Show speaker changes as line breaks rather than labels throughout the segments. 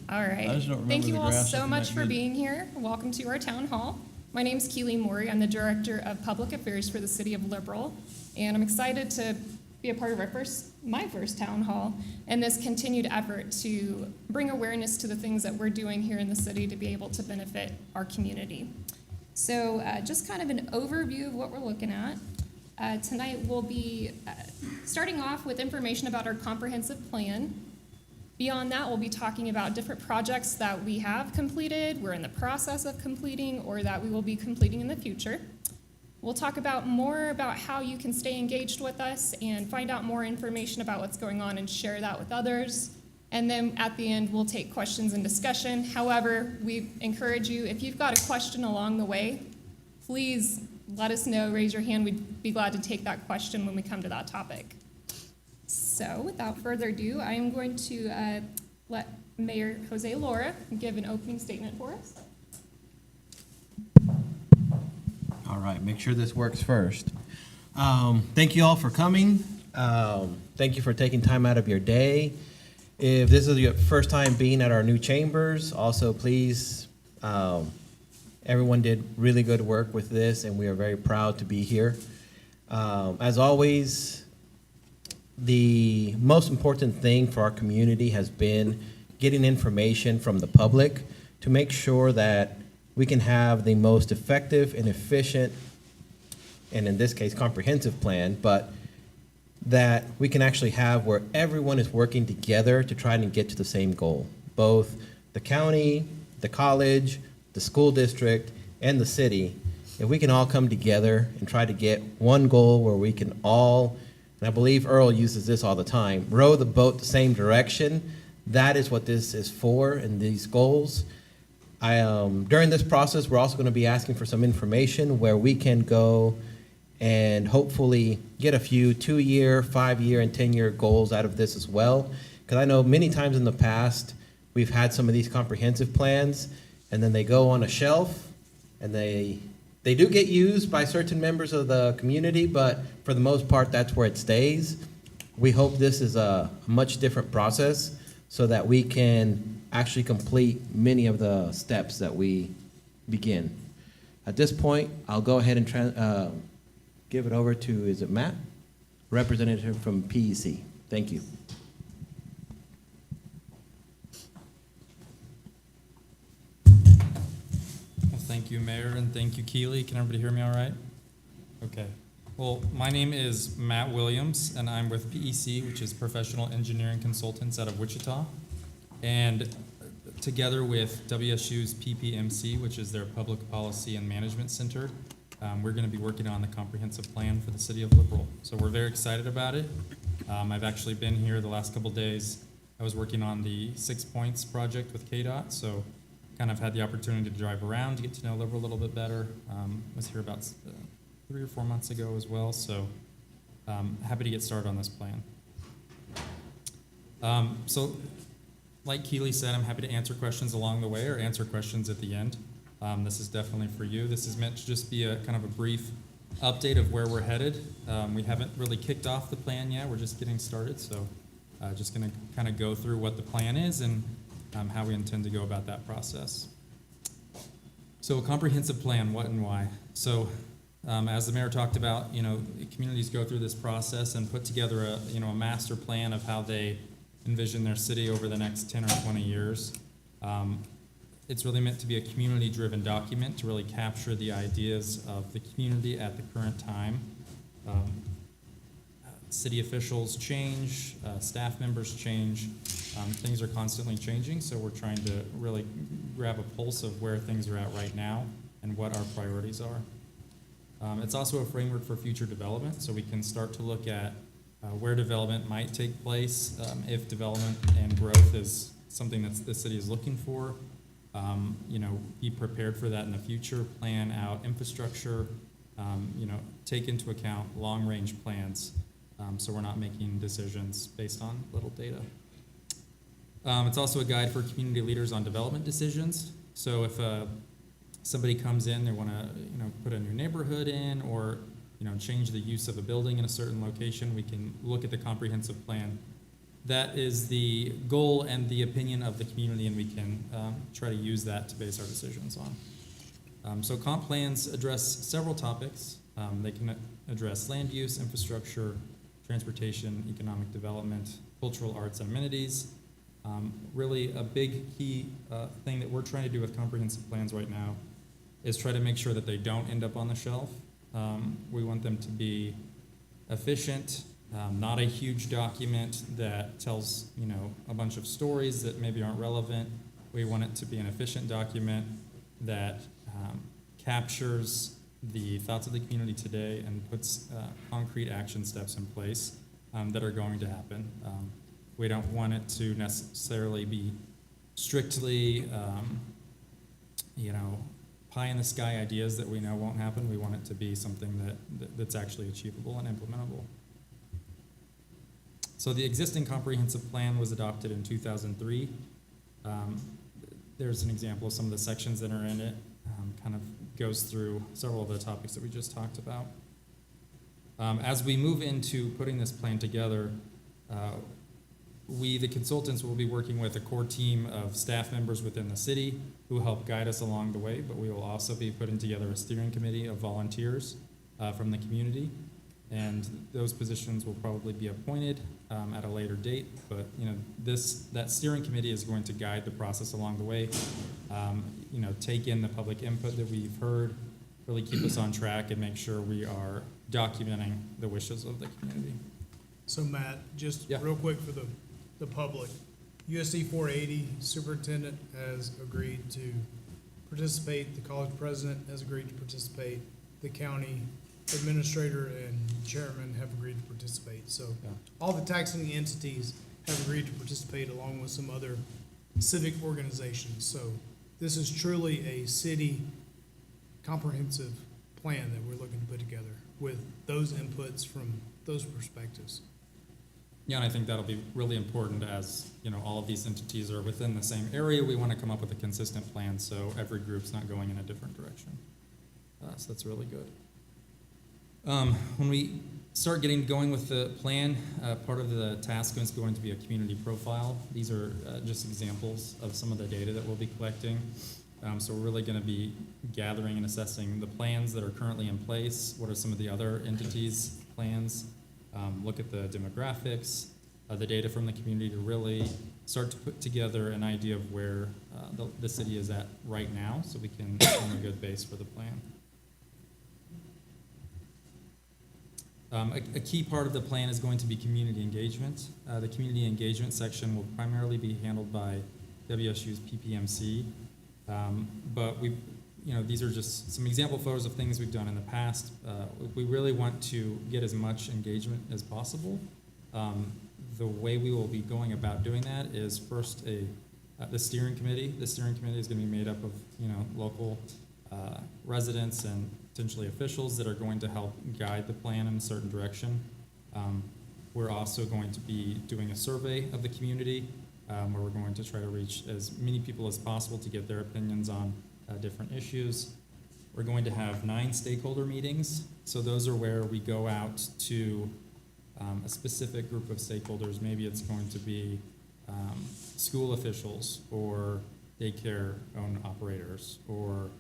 All right.
I just don't remember
Thank you
the
all
grass
so
looking
much
that
for
good.
being here. Welcome to our town hall. My name is Keely Morey. I'm the Director of Public Affairs for the City of Liberal, and I'm excited to be a part of my first town hall and this continued effort to bring awareness to the things that we're doing here in the city to be able to benefit our community. So just kind of an overview of what we're looking at. Tonight we'll be starting off with information about our comprehensive plan. Beyond that, we'll be talking about different projects that we have completed, we're in the process of completing, or that we will be completing in the future. We'll talk more about how you can stay engaged with us and find out more information about what's going on and share that with others. And then at the end, we'll take questions and discussion. However, we encourage you, if you've got a question along the way, please let us know, raise your hand. We'd be glad to take that question when we come to that topic. So without further ado, I am going to let Mayor Jose Lora give an opening statement for us.
All right, make sure this works first. Thank you all for coming. Thank you for taking time out of your day. If this is your first time being at our new chambers, also please, everyone did really good work with this, and we are very proud to be here. As always, the most important thing for our community has been getting information from the public to make sure that we can have the most effective and efficient, and in this case, comprehensive plan, but that we can actually have where everyone is working together to try and get to the same goal. Both the county, the college, the school district, and the city. If we can all come together and try to get one goal where we can all, and I believe Earl uses this all the time, row the boat the same direction. That is what this is for, and these goals. During this process, we're also going to be asking for some information where we can go and hopefully get a few 2-year, 5-year, and 10-year goals out of this as well. Because I know many times in the past, we've had some of these comprehensive plans, and then they go on a shelf, and they do get used by certain members of the community, but for the most part, that's where it stays. We hope this is a much different process so that we can actually complete many of the steps that we begin. At this point, I'll go ahead and give it over to, is it Matt? Representative from PEC. Thank you.
Well, thank you, Mayor, and thank you, Keely. Can everybody hear me all right? Okay. Well, my name is Matt Williams, and I'm with PEC, which is Professional Engineering Consultants out of Wichita. And together with WSU's PPMC, which is their Public Policy and Management Center, we're going to be working on the comprehensive plan for the city of Liberal. So we're very excited about it. I've actually been here the last couple days. I was working on the 6 Points project with KDOT, so kind of had the opportunity to drive around to get to know Liberal a little bit better. Was here about 3 or 4 months ago as well, so happy to get started on this plan. So like Keely said, I'm happy to answer questions along the way or answer questions at the end. This is definitely for you. This is meant to just be a kind of a brief update of where we're headed. We haven't really kicked off the plan yet. We're just getting started, so just going to kind of go through what the plan is and how we intend to go about that process. So a comprehensive plan, what and why? So as the mayor talked about, communities go through this process and put together a master plan of how they envision their city over the next 10 or 20 years. It's really meant to be a community-driven document to really capture the ideas of the community at the current time. City officials change, staff members change, things are constantly changing, so we're trying to really grab a pulse of where things are at right now and what our priorities are. It's also a framework for future development, so we can start to look at where development might take place, if development and growth is something that the city is looking for. Be prepared for that in the future, plan out infrastructure, take into account long-range plans, so we're not making decisions based on little data. It's also a guide for community leaders on development decisions. So if somebody comes in, they want to put a new neighborhood in, or change the use of a building in a certain location, we can look at the comprehensive plan, that is the goal and the opinion of the community, and we can try to use that to base our decisions on. So comp plans address several topics. They can address land use, infrastructure, transportation, economic development, cultural arts and amenities. Really a big key thing that we're trying to do with comprehensive plans right now is try to make sure that they don't end up on the shelf. We want them to be efficient, not a huge document that tells, a bunch of stories that maybe aren't relevant. We want it to be an efficient document that captures the thoughts of the community today and puts concrete action steps in place that are going to happen. We don't want it to necessarily be strictly, pie in the sky ideas that we know won't happen. We want it to be something that's actually achievable and implementable. So the existing comprehensive plan was adopted in 2003. There's an example of some of the sections that are in it. Kind of goes through several of the topics that we just talked about. As we move into putting this plan together, we, the consultants, will be working with a core team of staff members within the city who help guide us along the way, but we will also be putting together a steering committee of volunteers from the community, and those positions will probably be appointed at a later date, but that steering committee is going to guide the process along the way, take in the public input that we've heard, really keep us on track and make sure we are documenting the wishes of the community.
So Matt, just
Yeah.
real quick for the public, USD 480 superintendent has agreed to participate, the college president has agreed to participate, the county administrator and chairman have agreed to participate. So
Yeah.
all the taxing entities have agreed to participate along with some other civic organizations. So this is truly a city comprehensive plan that we're looking to put together with those inputs from those perspectives.
Yeah, and I think that'll be really important as, all of these entities are within the same area. We want to come up with a consistent plan so every group's not going in a different direction. So that's really good. When we start getting going with the plan, part of the task is going to be a community profile. These are just examples of some of the data that we'll be collecting. So we're really going to be gathering and assessing the plans that are currently in place. What are some of the other entities' plans? Look at the demographics, the data from the community to really start to put together an idea of where the city is at right now so we can form a good base for the plan. A key part of the plan is going to be community engagement. The community engagement section will primarily be handled by WSU's PPMC, but these are just some example photos of things we've done in the past. We really want to get as much engagement as possible. The way we will be going about doing that is first the steering committee. The steering committee is going to be made up of local residents and potentially officials that are going to help guide the plan in a certain direction. We're also going to be doing a survey of the community where we're going to try to reach as many people as possible to get their opinions on different issues. We're going to have 9 stakeholder meetings. So those are where we go out to a specific group of stakeholders. Maybe it's going to be school officials or daycare owner operators or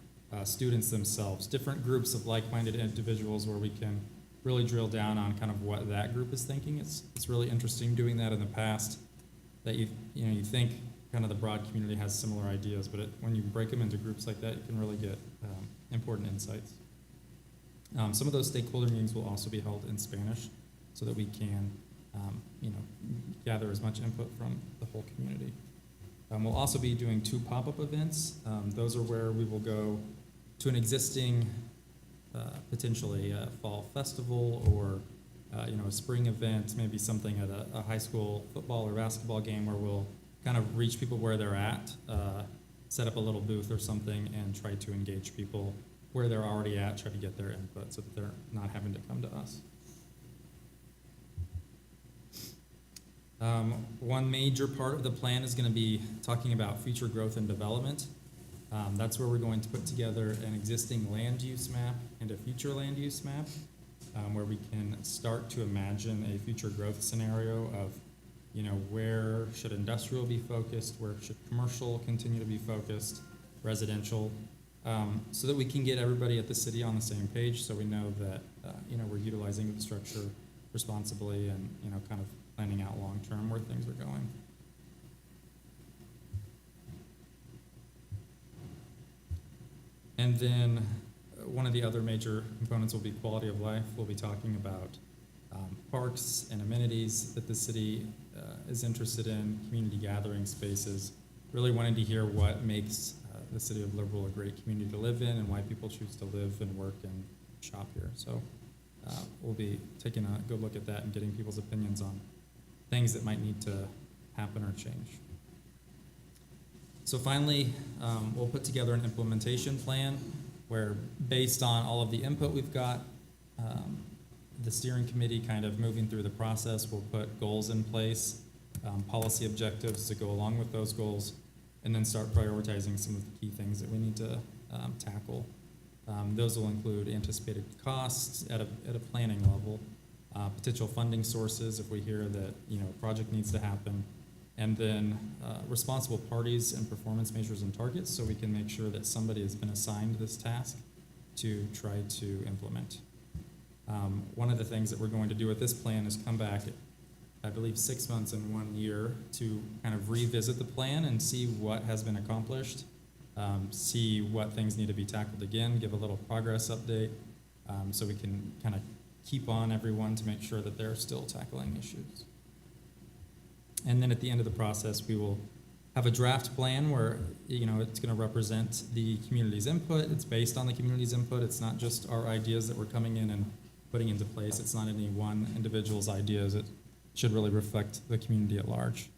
students themselves, different groups of like-minded individuals where we can really drill down on kind of what that group is thinking. It's really interesting doing that in the past, that you think kind of the broad community has similar ideas, but when you break them into groups like that, you can really get important insights. Some of those stakeholder meetings will also be held in Spanish so that we can gather as much input from the whole community. We'll also be doing 2 pop-up events. Those are where we will go to an existing, potentially a fall festival or a spring event, maybe something at a high school football or basketball game where we'll kind of reach people where they're at, set up a little booth or something and try to engage people where they're already at, try to get their input so that they're not having to come to us. One major part of the plan is going to be talking about future growth and development. That's where we're going to put together an existing land use map and a future land use map, where we can start to imagine a future growth scenario of, you know, where should industrial be focused, where should commercial continue to be focused, residential, so that we can get everybody at the city on the same page, so we know that, you know, we're utilizing the structure responsibly and, you know, kind of planning out long-term where things are going. And then one of the other major components will be quality of life. We'll be talking about parks and amenities that the city is interested in, community gathering spaces, really wanting to hear what makes the city of Liberal a great community to live in and why people choose to live and work and shop here. So we'll be taking a good look at that and getting people's opinions on things that might need to happen or change. So finally, we'll put together an implementation plan where, based on all of the input we've got, the steering committee kind of moving through the process will put goals in place, policy objectives to go along with those goals, and then start prioritizing some of the key things that we need to tackle. Those will include anticipated costs at a planning level, potential funding sources if we hear that, you know, a project needs to happen, and then responsible parties and performance measures and targets, so we can make sure that somebody has been assigned this task to try to implement. One of the things that we're going to do with this plan is come back, I believe 6 months and 1 year, to kind of revisit the plan and see what has been accomplished, see what things need to be tackled again, give a little progress update, so we can kind of keep on everyone to make sure that they're still tackling issues. And then at the end of the process, we will have a draft plan where, you know, it's going to represent the community's input. It's based on the community's input. It's not just our ideas that we're coming in and putting into place. It's not any one individual's ideas. It should really reflect the community at large.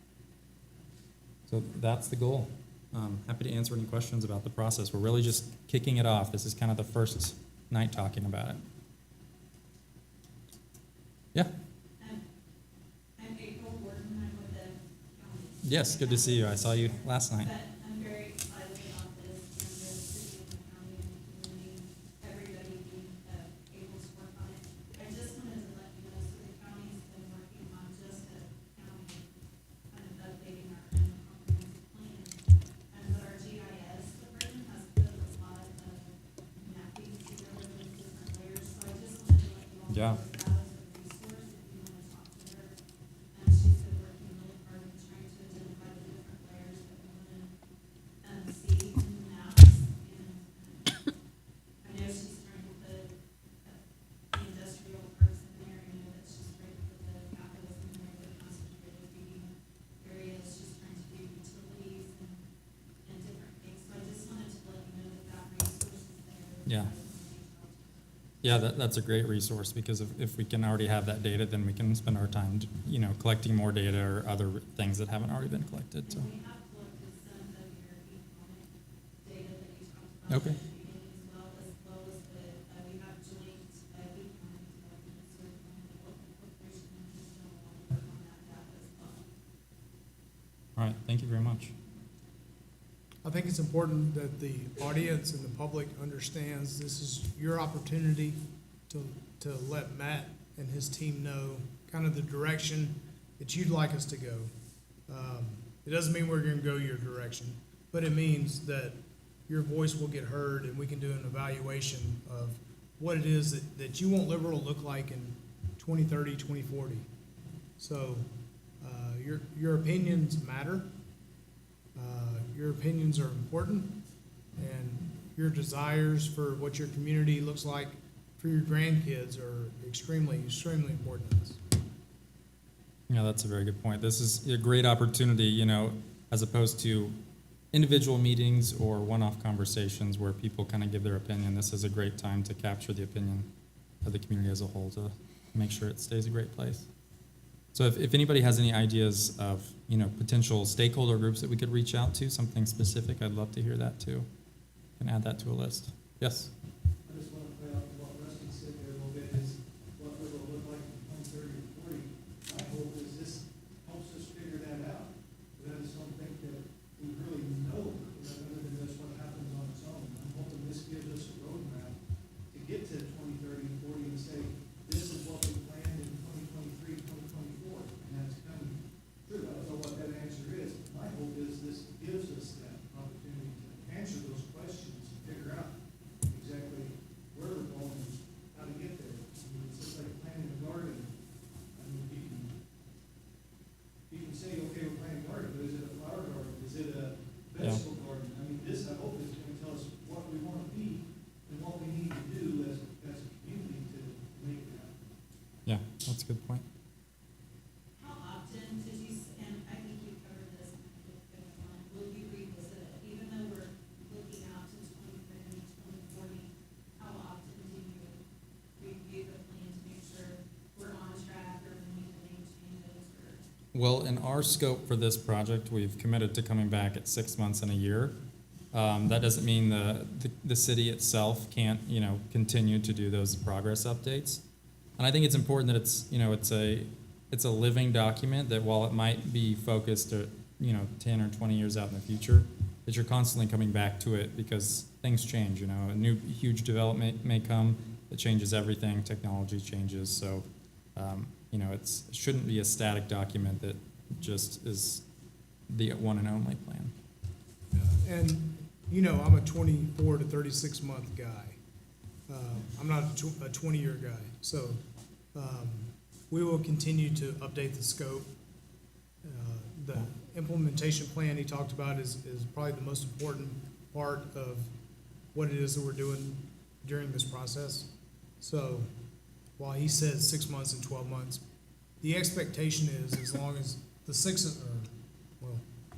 So that's the goal. Happy to answer any questions about the process. We're really just kicking it off. This is kind of the first night talking about it. Yeah.
I'm April Gordon. I'm with the county.
Yes, good to see you. I saw you last night.
But I'm very excited about this and the city and the county and the community, everybody being able to work on it. I just wanted to let you know, so the county's been working on just a county, kind of updating our own comprehensive plan. And but our GIS department has put a lot of mapping together with different layers, so I just wanted to let you all
Yeah.
know that as a resource, if you want to talk to her. And she's been working really hard and trying to identify the different layers that we want to see in the maps. And I know she's trying to put the industrial parks in there. I know that she's trying to put the capitals in there, the concentrated feeding areas. She's trying to do utilities and different things. So I just wanted to let you know that that resource is there.
Yeah. Yeah, that's a great resource, because if we can already have that data, then we can spend our time, you know, collecting more data or other things that haven't already been collected. So.
And we have collected some of your economic data that you talked about
Okay.
at the beginning, as well as we have joint economic development, so the local corporation and just don't want to work on that data as well.
All right, thank you very much.
I think it's important that the audience and the public understands this is your opportunity to let Matt and his team know kind of the direction that you'd like us to go. It doesn't mean we're going to go your direction, but it means that your voice will get heard and we can do an evaluation of what it is that you want Liberal to look like in 2030, 2040. So your opinions matter. Your opinions are important, and your desires for what your community looks like for your grandkids are extremely, extremely important to us.
Yeah, that's a very good point. This is a great opportunity, you know, as opposed to individual meetings or one-off conversations where people kind of give their opinion. This is a great time to capture the opinion of the community as a whole to make sure it stays a great place. So if anybody has any ideas of, you know, potential stakeholder groups that we could reach out to, something specific, I'd love to hear that too. And add that to a list. Yes?
I just want to play out what Rusty said there a little bit, is what it will look like in 2030 and 40. My hope is this helps us figure that out. That is something that we really know, other than just what happens on its own. I'm hoping this gives us a roadmap to get to 2030 and 40 and say, this is what we planned in 2023, 2024, and that's coming true.
Yeah, that's a good point.
How often did you, and I think you covered this in a different one, will you revisit it? Even though we're looking out to 2030, 2040, how often do you review the plan to make sure we're on track or we need to make changes or?
Well, in our scope for this project, we've committed to coming back at 6 months and a year. That doesn't mean the city itself can't, continue to do those progress updates. And I think it's important that it's a living document that while it might be focused at, 10 or 20 years out in the future, that you're constantly coming back to it because things change, a new huge development may come that changes everything, technology changes. So, it shouldn't be a static document that just is the one and only plan.
And, I'm a 24 to 36 month guy. I'm not a 20-year guy. So we will continue to update the scope. The implementation plan he talked about is probably the most important part of what it is that we're doing during this process. So while he says 6 months and 12 months, the expectation is as long as the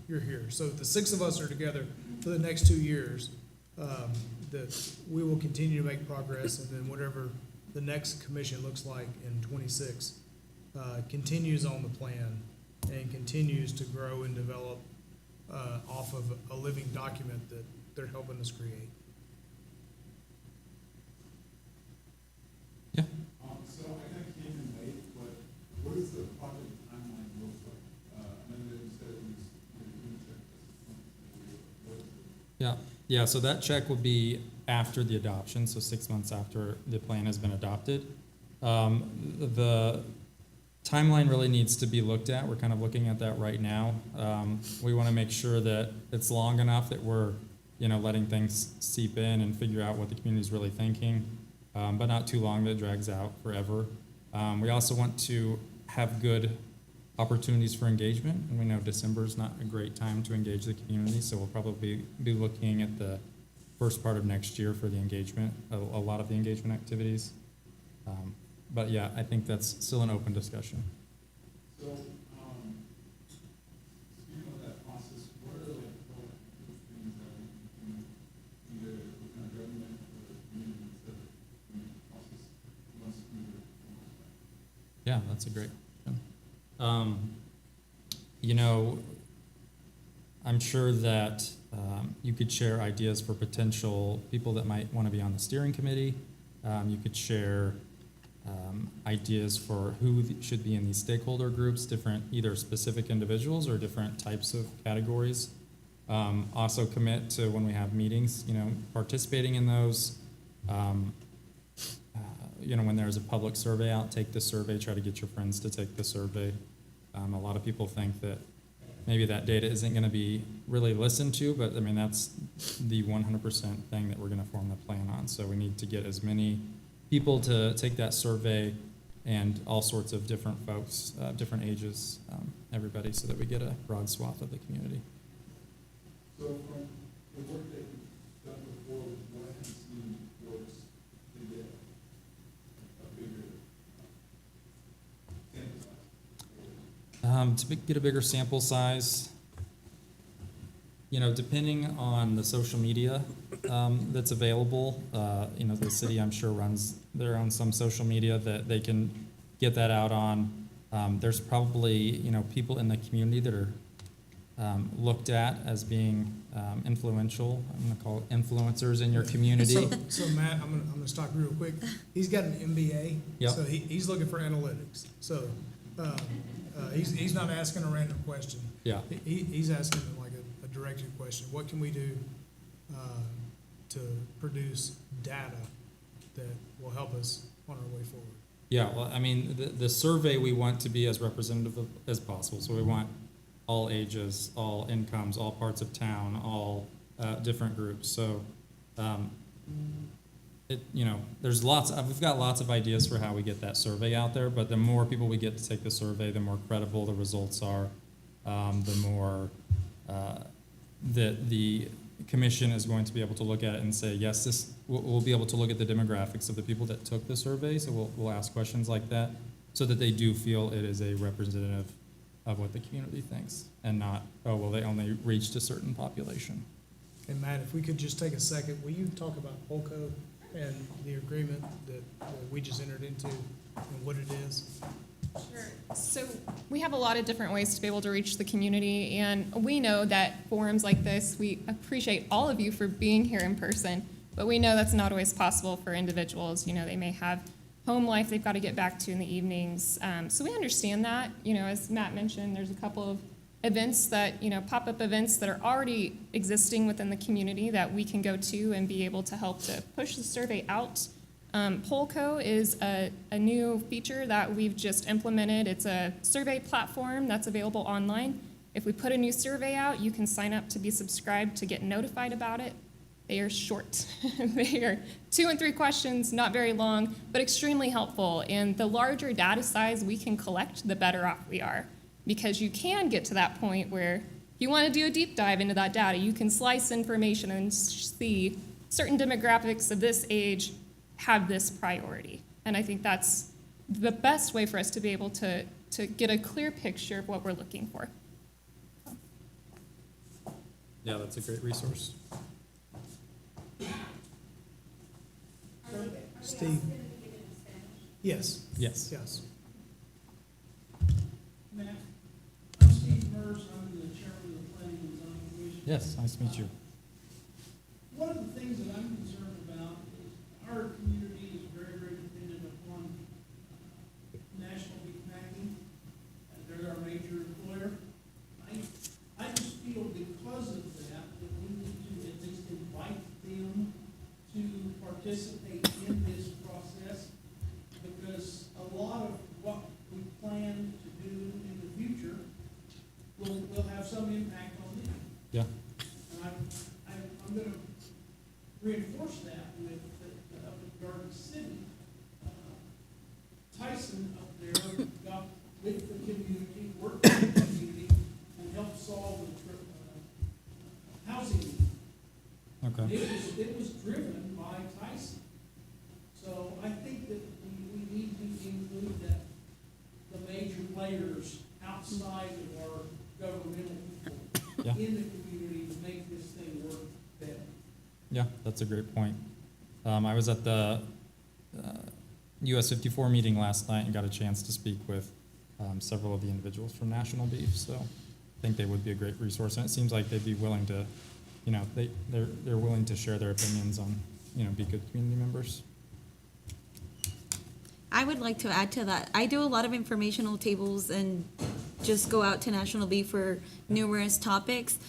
you're here. So the 6 of us are together for the next 2 years, that we will continue to make progress, and then whatever the next commission looks like in 26 continues on the plan and continues to grow and develop off of a living document that they're helping us create.
Yeah.
So I kind of came in late, but what is the project timeline look like? I know that you said it was, you check this. What is it?
Yeah, so that check would be after the adoption, so 6 months after the plan has been adopted. The timeline really needs to be looked at. We're kind of looking at that right now. We want to make sure that it's long enough that we're, letting things seep in and figure out what the community is really thinking, but not too long that it drags out forever. We also want to have good opportunities for engagement, and we know December is not a great time to engage the community, so we'll probably be looking at the first part of next year for the engagement, a lot of the engagement activities. But yeah, I think that's still an open discussion.
So, speaking of that process, what are like the things that we can either within our government or the community that the process must move?
Yeah, that's a great question. I'm sure that you could share ideas for potential people that might want to be on the steering committee. You could share ideas for who should be in these stakeholder groups, different either specific individuals or different types of categories. Also commit to when we have meetings, participating in those. When there's a public survey out, take the survey, try to get your friends to take the survey. A lot of people think that maybe that data isn't going to be really listened to, but that's the 100% thing that we're going to form the plan on. So we need to get as many people to take that survey and all sorts of different folks, different ages, everybody, so that we get a broad swath of the community.
So from the work that you've done before, what have you seen works to get a bigger sample size?
Get a bigger sample size, depending on the social media that's available, the city, I'm sure, runs their own some social media that they can get that out on. There's probably, people in the community that are looked at as being influential. I'm going to call it influencers in your community.
So Matt, I'm gonna stop you real quick. He's got an MBA,
Yep.
so he's looking for analytics. So he's not asking a random question.
Yeah.
He's asking like a directed question. What can we do to produce data that will help us on our way forward?
Yeah, well, the survey we want to be as representative as possible. So we want all ages, all incomes, all parts of town, all different groups. So, there's we've got lots of ideas for how we get that survey out there. But the more people we get to take the survey, the more credible the results are. The more that the commission is going to be able to look at it and say, yes, we'll be able to look at the demographics of the people that took the survey. So we'll ask questions like that. so that they do feel it is a representative of what the community thinks, and not, oh, well, they only reached a certain population.
And Matt, if we could just take a second, will you talk about Polco and the agreement that we just entered into and what it is?
Sure. So we have a lot of different ways to be able to reach the community, and we know that forums like this, we appreciate all of you for being here in person, but we know that's not always possible for individuals. You know, they may have home life they've got to get back to in the evenings. So we understand that. You know, as Matt mentioned, there's a couple of events that, you know, pop-up events that are already existing within the community that we can go to and be able to help to push the survey out. Polco is a new feature that we've just implemented. It's a survey platform that's available online. If we put a new survey out, you can sign up to be subscribed to get notified about it. They are short. They are 2 and 3 questions, not very long, but extremely helpful. And the larger data size we can collect, the better off we are. Because you can get to that point where if you want to do a deep dive into that data, you can slice information and see certain demographics of this age have this priority. And I think that's the best way for us to be able to get a clear picture of what we're looking for.
Yeah, that's a great resource.
Steve? Yes,
Yes.
yes.
Matt, I'm Steve Mers, I'm the chairman of the Planning and Zoning Commission.
Yes, nice to meet you.
One of the things that I'm concerned about is our community is very, very dependent upon National Beef Packing. They're our major employer. I just feel because of that, that we need to at least invite them to participate in this process, because a lot of what we plan to do in the future will have some impact on them.
Yeah.
And I'm gonna reinforce that with the up at Garden City. Tyson up there got with the community, worked with the community, and helped solve the housing need.
Okay.
It was driven by Tyson. So I think that we need to include that, the major players outside of our governmental people
Yeah.
in the community to make this thing work better.
Yeah, that's a great point. I was at the US 54 meeting last night and got a chance to speak with several of the individuals from National Beef, so I think they would be a great resource, and it seems like they'd be willing to, you know, they're willing to share their opinions on, you know, be good community members.
I would like to add to that. I do a lot of informational tables and just go out to National Beef for numerous topics.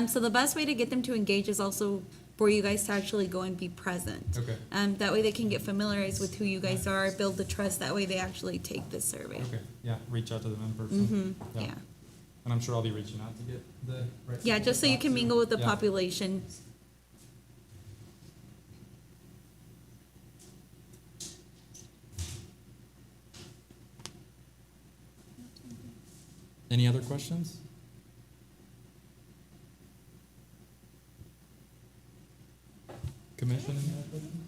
So the best way to get them to engage is also for you guys to actually go and be present.
Okay.
That way they can get familiarized with who you guys are, build the trust. That way they actually take this survey.
Okay, yeah, reach out to them in person.
Yeah.
And I'm sure I'll be reaching out to get the right
Yeah,
people
just so
to
you
talk
can
to.
mingle with the
Yeah.
population.
Any other questions? Commission, any other questions?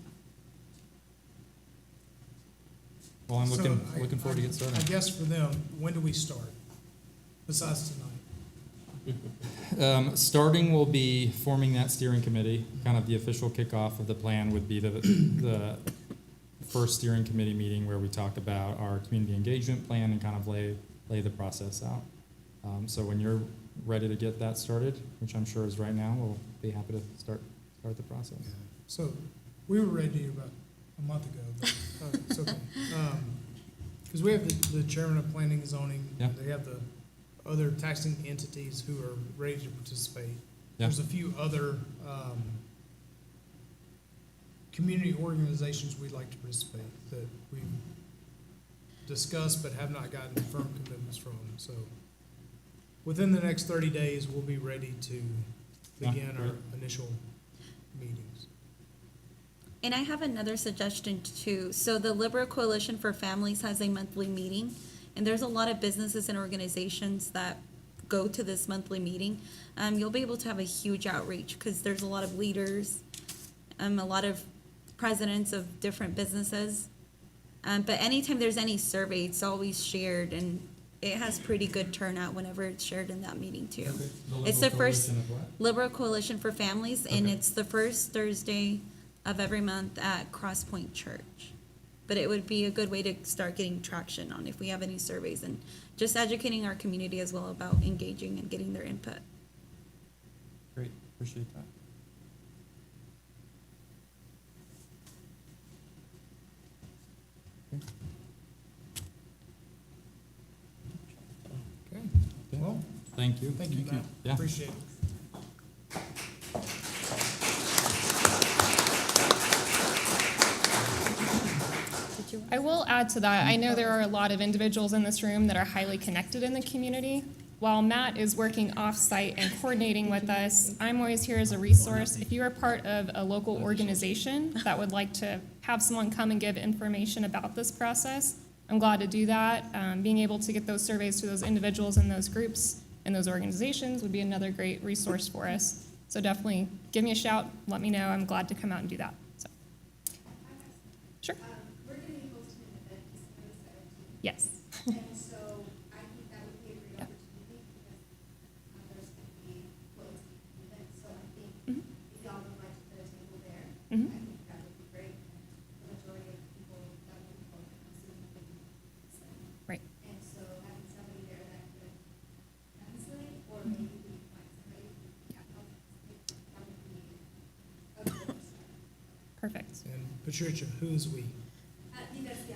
Well, I'm
So
looking forward to get
I
started.
guess for them, when do we start? Besides tonight?
Starting will be forming that steering committee. Kind of the official kickoff of the plan would be the first steering committee meeting where we talk about our community engagement plan and kind of lay the process out. So when you're ready to get that started, which I'm sure is right now, we'll be happy to start the process.
So, we were ready about a month ago, but it's okay. Because we have the chairman of planning and zoning.
Yeah.
They have the other taxing entities who are ready to participate.
Yeah.
There's a few other community organizations we'd like to participate that we've discussed but have not gotten firm commitments from. So within the next 30 days, we'll be ready to begin our
great.
initial meetings.
And I have another suggestion too. So the Liberal Coalition for Families has a monthly meeting, and there's a lot of businesses and organizations that go to this monthly meeting. You'll be able to have a huge outreach because there's a lot of leaders, a lot of presidents of different businesses. But anytime there's any survey, it's always shared, and it has pretty good turnout whenever it's shared in that meeting too. It's the first
Coalition of what?
Liberal Coalition for Families, and
Okay.
it's the first Thursday of every month at Cross Point Church. But it would be a good way to start getting traction on if we have any surveys, and just educating our community as well about engaging and getting their input.
Great, appreciate that.
Okay, well,
Thank you.
thank you, Matt.
Yeah.
Appreciate it.
Did you?
I will add to that, I know there are a lot of individuals in this room that are highly connected in the community. While Matt is working off-site and coordinating with us, I'm always here as a resource. If you are part of a local organization that would like to have someone come and give information about this process, I'm glad to do that. Being able to get those surveys to those individuals and those groups and those organizations would be another great resource for us. So definitely give me a shout, let me know, I'm glad to come out and do that, so. Sure,
We're gonna be hosting an event December 17th.
yes.
And so I think that would be a great
Yeah.
opportunity because there's going to be closed events. So I think
Mhm.
if y'all would like to put a table there,
Mhm.
I think that would be great. The majority of people that would be on Zoom would be listening.
Right.
And so having somebody there that could translate or maybe we find somebody to help, that would be a good start.
Perfect.
And Patricia, who's we?
You guys, yeah,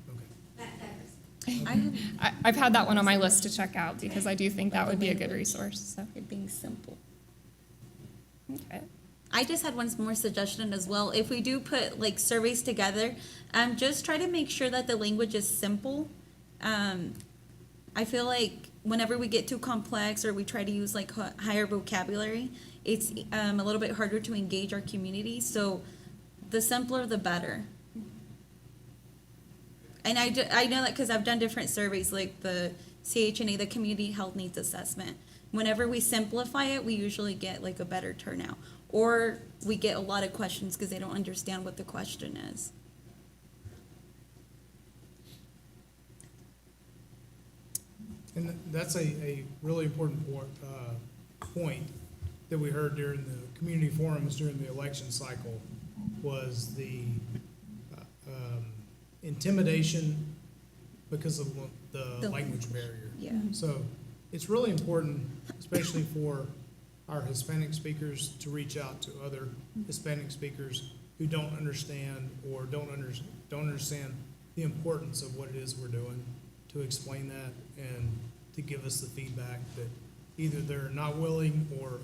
Okay.
that person.
I have
I've had that one on my list to check out because I do think that would be a good resource, so.
it being simple.
Okay.
I just had one more suggestion as well. If we do put like surveys together, just try to make sure that the language is simple. I feel like whenever we get too complex or we try to use like higher vocabulary, it's a little bit harder to engage our community. So the simpler, the better. And I know that because I've done different surveys like the CHNA, the Community Health Needs Assessment. Whenever we simplify it, we usually get like a better turnout. Or we get a lot of questions because they don't understand what the question is.
And that's a really important point that we heard during the community forums during the election cycle was the intimidation because of the
The
language barrier.
Yeah.
So it's really important, especially for our Hispanic speakers, to reach out to other Hispanic speakers who don't understand or don't understand the importance of what it is we're doing, to explain that and to give us the feedback that either they're not willing or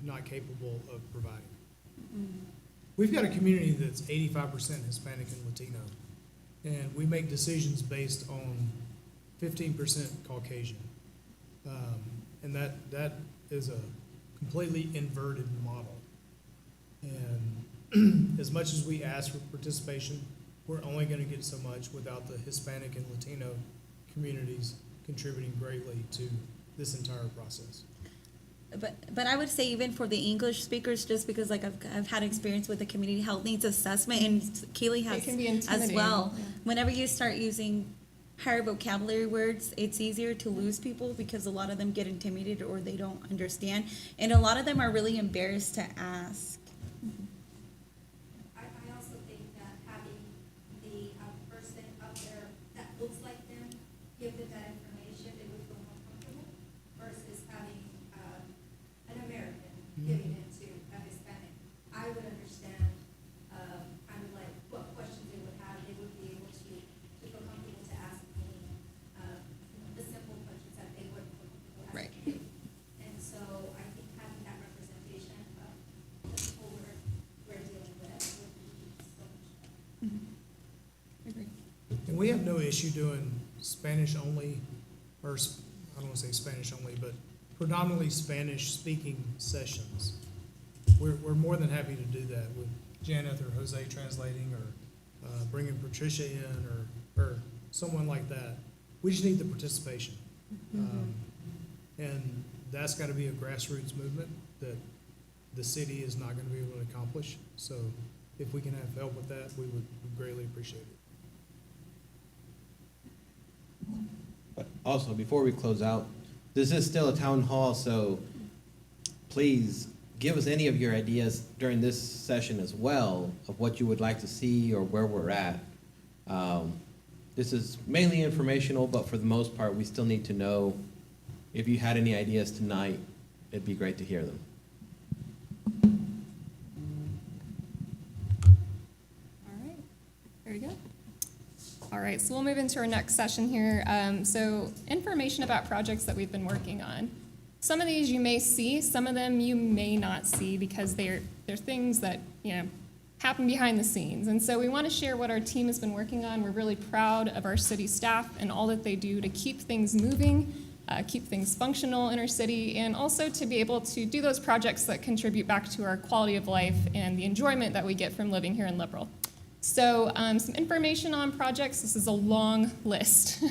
not capable of providing. We've got a community that's 85% Hispanic and Latino, and we make decisions based on 15% Caucasian. And that is a completely inverted model. And as much as we ask for participation, we're only going to get so much without the Hispanic and Latino communities contributing greatly to this entire process.
But I would say even for the English speakers, just because like I've had experience with the community health needs assessment, and Keely has
can be
as
intimidating,
well.
yeah.
Whenever you start using higher vocabulary words, it's easier to lose people because a lot of them get intimidated or they don't understand, and a lot of them are really embarrassed to ask.
I also think that having the person up there that looks like them, give them that information, they would feel more comfortable versus having, an American giving it to a Hispanic. I would understand, kind of like what questions they would have, they would be able to feel comfortable to ask me, the simple questions that they wouldn't feel comfortable
Right.
asking. And so I think having that representation of the people we're dealing with would be so much better.
Agree.
And we have no issue doing Spanish only, or I don't want to say Spanish only, but predominantly Spanish-speaking sessions. We're more than happy to do that with Janet or Jose translating, or bringing Patricia in, or someone like that. We just need the participation. And that's got to be a grassroots movement that the city is not going to be able to accomplish. So if we can have help with that, we would greatly appreciate it.
But also, before we close out, this is still a town hall, so please give us any of your ideas during this session as well of what you would like to see or where we're at. This is mainly informational, but for the most part, we still need to know if you had any ideas tonight. It'd be great to hear them.
All right, very good. All right, so we'll move into our next session here. So information about projects that we've been working on. Some of these you may see, some of them you may not see because they're things that, happen behind the scenes. And so we want to share what our team has been working on. We're really proud of our city staff and all that they do to keep things moving, keep things functional in our city, and also to be able to do those projects that contribute back to our quality of life and the enjoyment that we get from living here in Liberal. So some information on projects. This is a long list.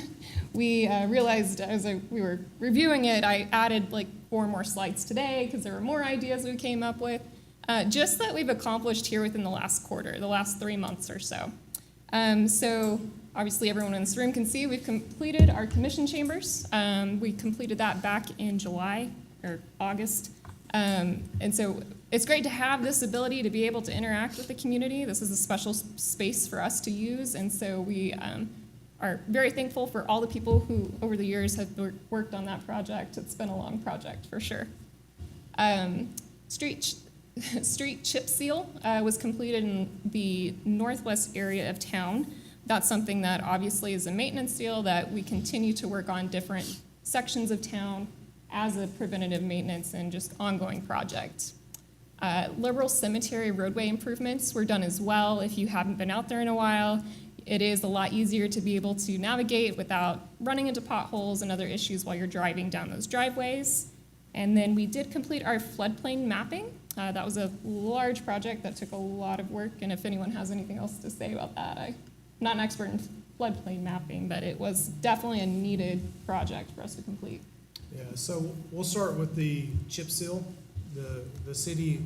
We realized as we were reviewing it, I added like 4 more slides today because there were more ideas we came up with, just that we've accomplished here within the last quarter, the last 3 months or so. So obviously everyone in this room can see we've completed our commission chambers. We completed that back in July or August. And so it's great to have this ability to be able to interact with the community. This is a special space for us to use, and so we are very thankful for all the people who over the years have worked on that project. It's been a long project for sure. Street chip seal was completed in the northwest area of town. That's something that obviously is a maintenance seal that we continue to work on different sections of town as a preventative maintenance and just ongoing project. Liberal Cemetery roadway improvements were done as well. If you haven't been out there in a while, it is a lot easier to be able to navigate without running into potholes and other issues while you're driving down those driveways. And then we did complete our floodplain mapping. That was a large project that took a lot of work, and if anyone has anything else to say about that, I'm not an expert in floodplain mapping, but it was definitely a needed project for us to complete.
Yeah, so we'll start with the chip seal. The city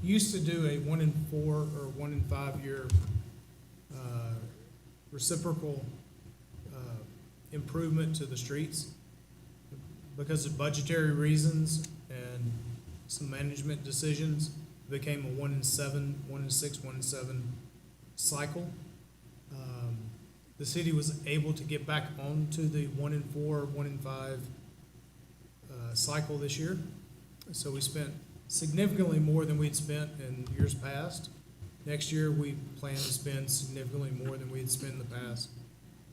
used to do a 1 in 4 or 1 in 5 year reciprocal improvement to the streets. Because of budgetary reasons and some management decisions, it became a 1 in 7, 1 in 6, 1 in 7 cycle. The city was able to get back onto the 1 in 4, 1 in 5 cycle this year. So we spent significantly more than we'd spent in years past. Next year, we plan to spend significantly more than we had spent in the past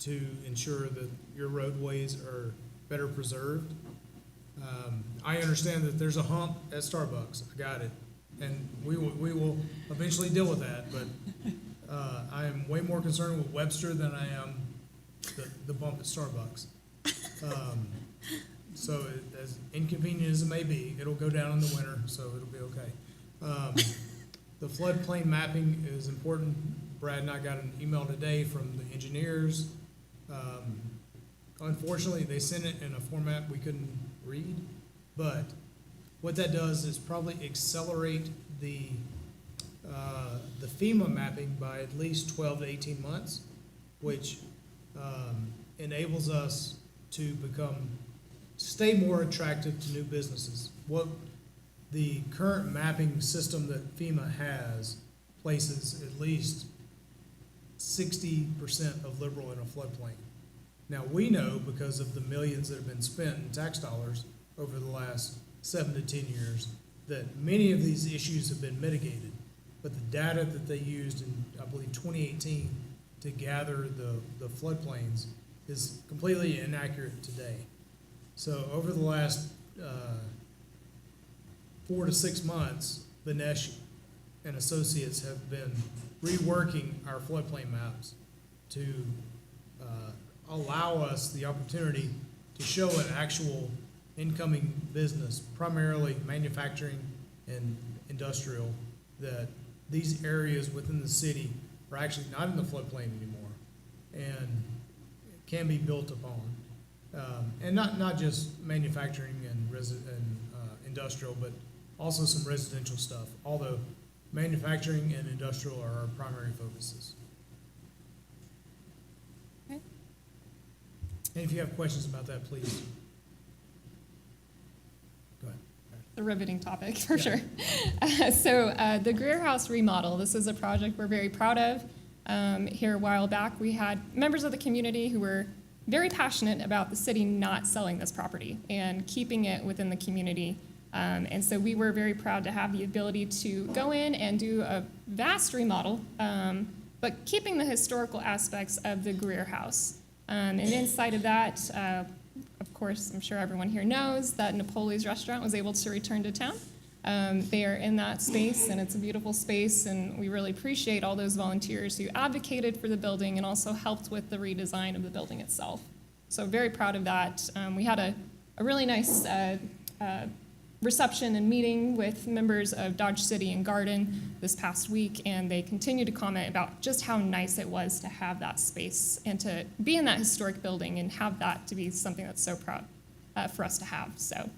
to ensure that your roadways are better preserved. I understand that there's a hump at Starbucks. I got it. And we will eventually deal with that, but I am way more concerned with Webster than I am the bump at Starbucks. So as inconvenient as it may be, it'll go down in the winter, so it'll be okay. The floodplain mapping is important. Brad and I got an email today from the engineers. Unfortunately, they sent it in a format we couldn't read, but what that does is probably accelerate the FEMA mapping by at least 12 to 18 months, which enables us to stay more attractive to new businesses. What the current mapping system that FEMA has places at least 60% of Liberal in a floodplain. Now, we know because of the millions that have been spent in tax dollars over the last 7 to 10 years that many of these issues have been mitigated. But the data that they used in, I believe, 2018 to gather the floodplains is completely inaccurate today. So over the last 4 to 6 months, Vinesh and Associates have been reworking our floodplain maps to allow us the opportunity to show an actual incoming business, primarily manufacturing and industrial, that these areas within the city are actually not in the floodplain anymore and can be built upon. And not just manufacturing and industrial, but also some residential stuff. Although manufacturing and industrial are our primary focuses.
Okay.
And if you have questions about that, please. Go ahead.
The riveting topic, for
Yeah.
sure. So the Greer House remodel, this is a project we're very proud of. Here a while back, we had members of the community who were very passionate about the city not selling this property and keeping it within the community. And so we were very proud to have the ability to go in and do a vast remodel, but keeping the historical aspects of the Greer House. And inside of that, of course, I'm sure everyone here knows that Napoli's restaurant was able to return to town. They are in that space, and it's a beautiful space, and we really appreciate all those volunteers who advocated for the building and also helped with the redesign of the building itself. So very proud of that. We had a really nice reception and meeting with members of Dodge City and Garden this past week, and they continue to comment about just how nice it was to have that space and to be in that historic building and have that to be something that's so proud for us to have. So.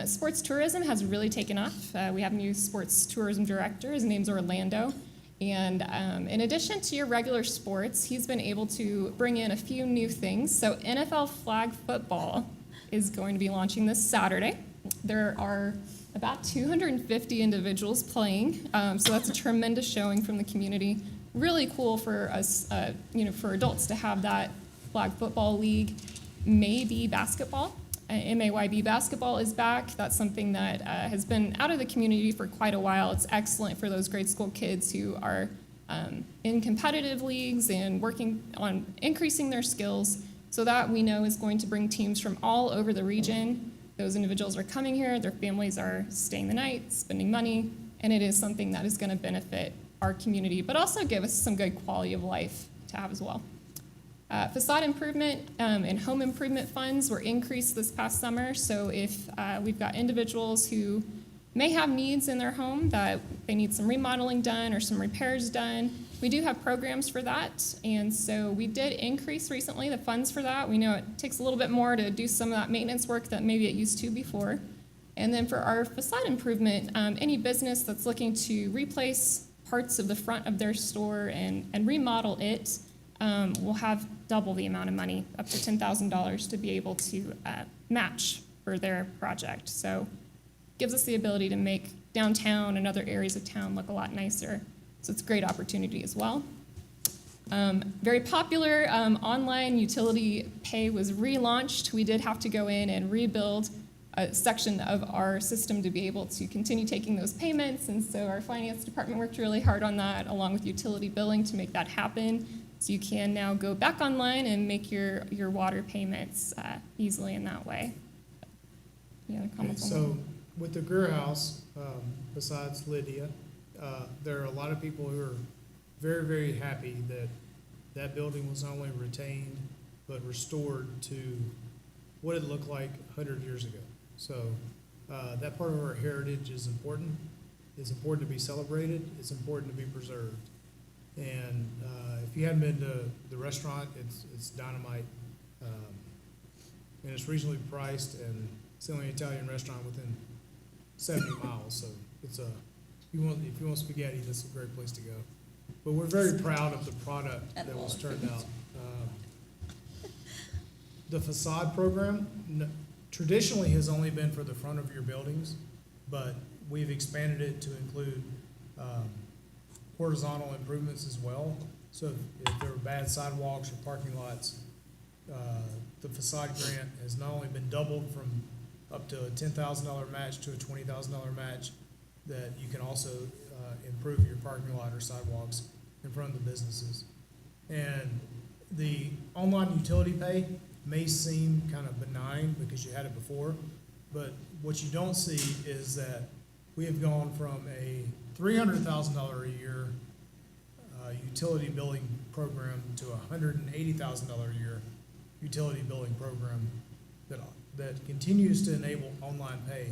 Sports tourism has really taken off. We have a new sports tourism director. His name's Orlando. And in addition to your regular sports, he's been able to bring in a few new things. So NFL flag football is going to be launching this Saturday. There are about 250 individuals playing, so that's a tremendous showing from the community. Really cool for us, for adults to have that flag football league. Maybe basketball. MAYB basketball is back. That's something that has been out of the community for quite a while. It's excellent for those grade school kids who are in competitive leagues and working on increasing their skills. So that we know is going to bring teams from all over the region. Those individuals are coming here, their families are staying the night, spending money, and it is something that is going to benefit our community, but also give us some good quality of life to have as well. Facade improvement and home improvement funds were increased this past summer. So if we've got individuals who may have needs in their home that they need some remodeling done or some repairs done, we do have programs for that. And so we did increase recently the funds for that. We know it takes a little bit more to do some of that maintenance work that maybe it used to before. And then for our facade improvement, any business that's looking to replace parts of the front of their store and remodel it, will have double the amount of money, up to $10,000, to be able to match for their project. So gives us the ability to make downtown and other areas of town look a lot nicer. So it's a great opportunity as well. Very popular online utility pay was relaunched. We did have to go in and rebuild a section of our system to be able to continue taking those payments. And so our finance department worked really hard on that, along with utility billing, to make that happen. So you can now go back online and make your water payments easily in that way. Any other
Okay,
comments on
so with the Greer House, besides Lydia, there are a lot of people who are very, very happy that that building was not only retained, but restored to what it looked like 100 years ago. So that part of our heritage is important. It's important to be celebrated. It's important to be preserved. And if you haven't been to the restaurant, it's dynamite. And it's reasonably priced, and it's the only Italian restaurant within 70 miles. So it's if you want spaghetti, that's a great place to go. But we're very proud of the product that was turned out. The facade program traditionally has only been for the front of your buildings, but we've expanded it to include horizontal improvements as well. So if there were bad sidewalks or parking lots, the facade grant has not only been doubled from up to a $10,000 match to a $20,000 match, that you can also improve your parking lot or sidewalks in front of the businesses. And the online utility pay may seem kind of benign because you had it before, but what you don't see is that we have gone from a $300,000 a year utility billing program to a $180,000 a year utility billing program that continues to enable online pay,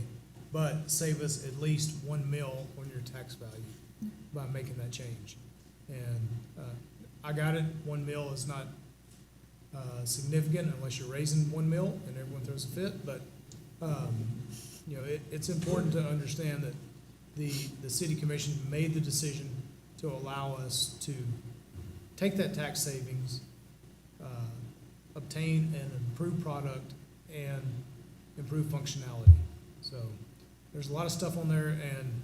but save us at least $1 million on your tax value by making that change. And I got it, $1 million is not significant unless you're raising $1 million and everyone throws a fit, but it's important to understand that the city commission made the decision to allow us to take that tax savings, obtain an improved product, and improve functionality. So there's a lot of stuff on there, and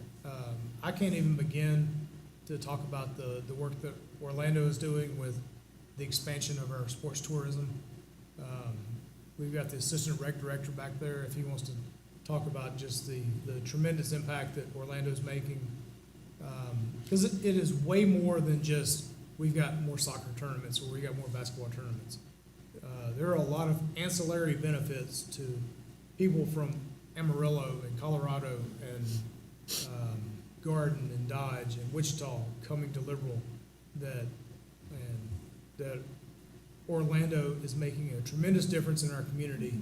I can't even begin to talk about the work that Orlando is doing with the expansion of our sports tourism. We've got the assistant rec director back there, if he wants to talk about just the tremendous impact that Orlando's making. Because it is way more than just, we've got more soccer tournaments or we got more basketball tournaments. There are a lot of ancillary benefits to people from Amarillo and Colorado and Garden and Dodge and Wichita coming to Liberal that Orlando is making a tremendous difference in our community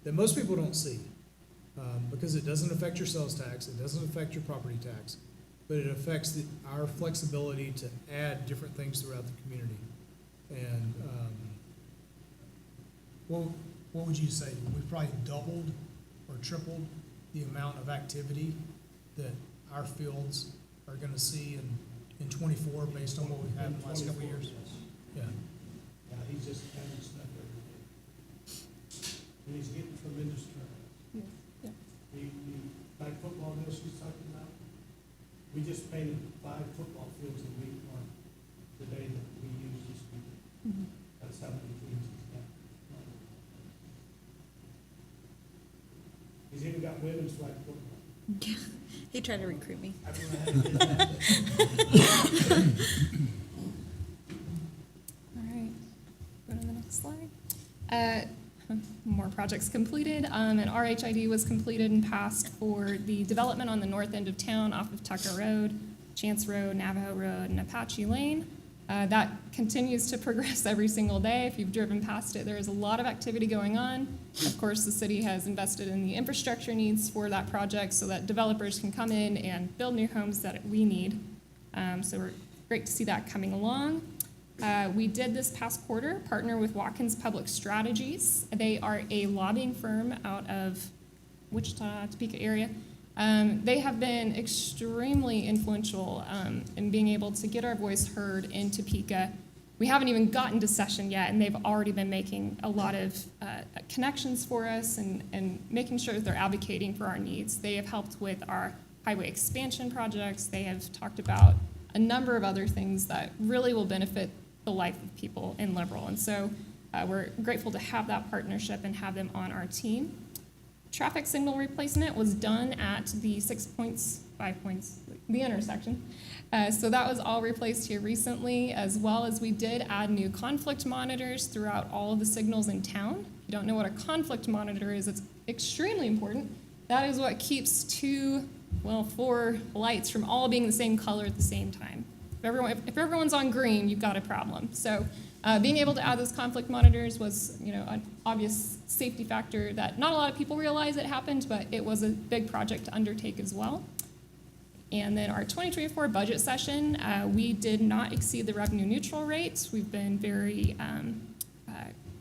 that most people don't see. Because it doesn't affect your sales tax, it doesn't affect your property tax, but it affects our flexibility to add different things throughout the community. And what would you say? We've probably doubled or tripled the amount of activity that our fields are going to see in 24 based on what we've had in the last couple of years. Yeah.
Yeah, he's just having stuff every day. And he's getting tremendous turnout.
Yeah.
The flag football deal she's talking about, we just painted 5 football fields in week 1, the day that we used this week. That's how many teams he's got. He's even got women's flag football.
He tried to recruit me.
I don't know how to get that.
All right, go to the next slide. More projects completed. An RHID was completed and passed for the development on the north end of town off of Tucker Road, Chance Road, Navajo Road, and Apache Lane. That continues to progress every single day. If you've driven past it, there is a lot of activity going on. Of course, the city has invested in the infrastructure needs for that project so that developers can come in and build new homes that we need. So we're great to see that coming along. We did this past quarter partner with Watkins Public Strategies. They are a lobbying firm out of Wichita, Topeka area. They have been extremely influential in being able to get our voice heard in Topeka. We haven't even gotten to session yet, and they've already been making a lot of connections for us and making sure that they're advocating for our needs. They have helped with our highway expansion projects. They have talked about a number of other things that really will benefit the life of people in Liberal. And so we're grateful to have that partnership and have them on our team. Traffic signal replacement was done at the 5 points, the intersection. So that was all replaced here recently, as well as we did add new conflict monitors throughout all of the signals in town. If you don't know what a conflict monitor is, it's extremely important. That is what keeps 4 lights from all being the same color at the same time. If everyone's on green, you've got a problem. So being able to add those conflict monitors was, an obvious safety factor that not a lot of people realize it happened, but it was a big project to undertake as well. And then our 2024 budget session, we did not exceed the revenue neutral rate. We've been very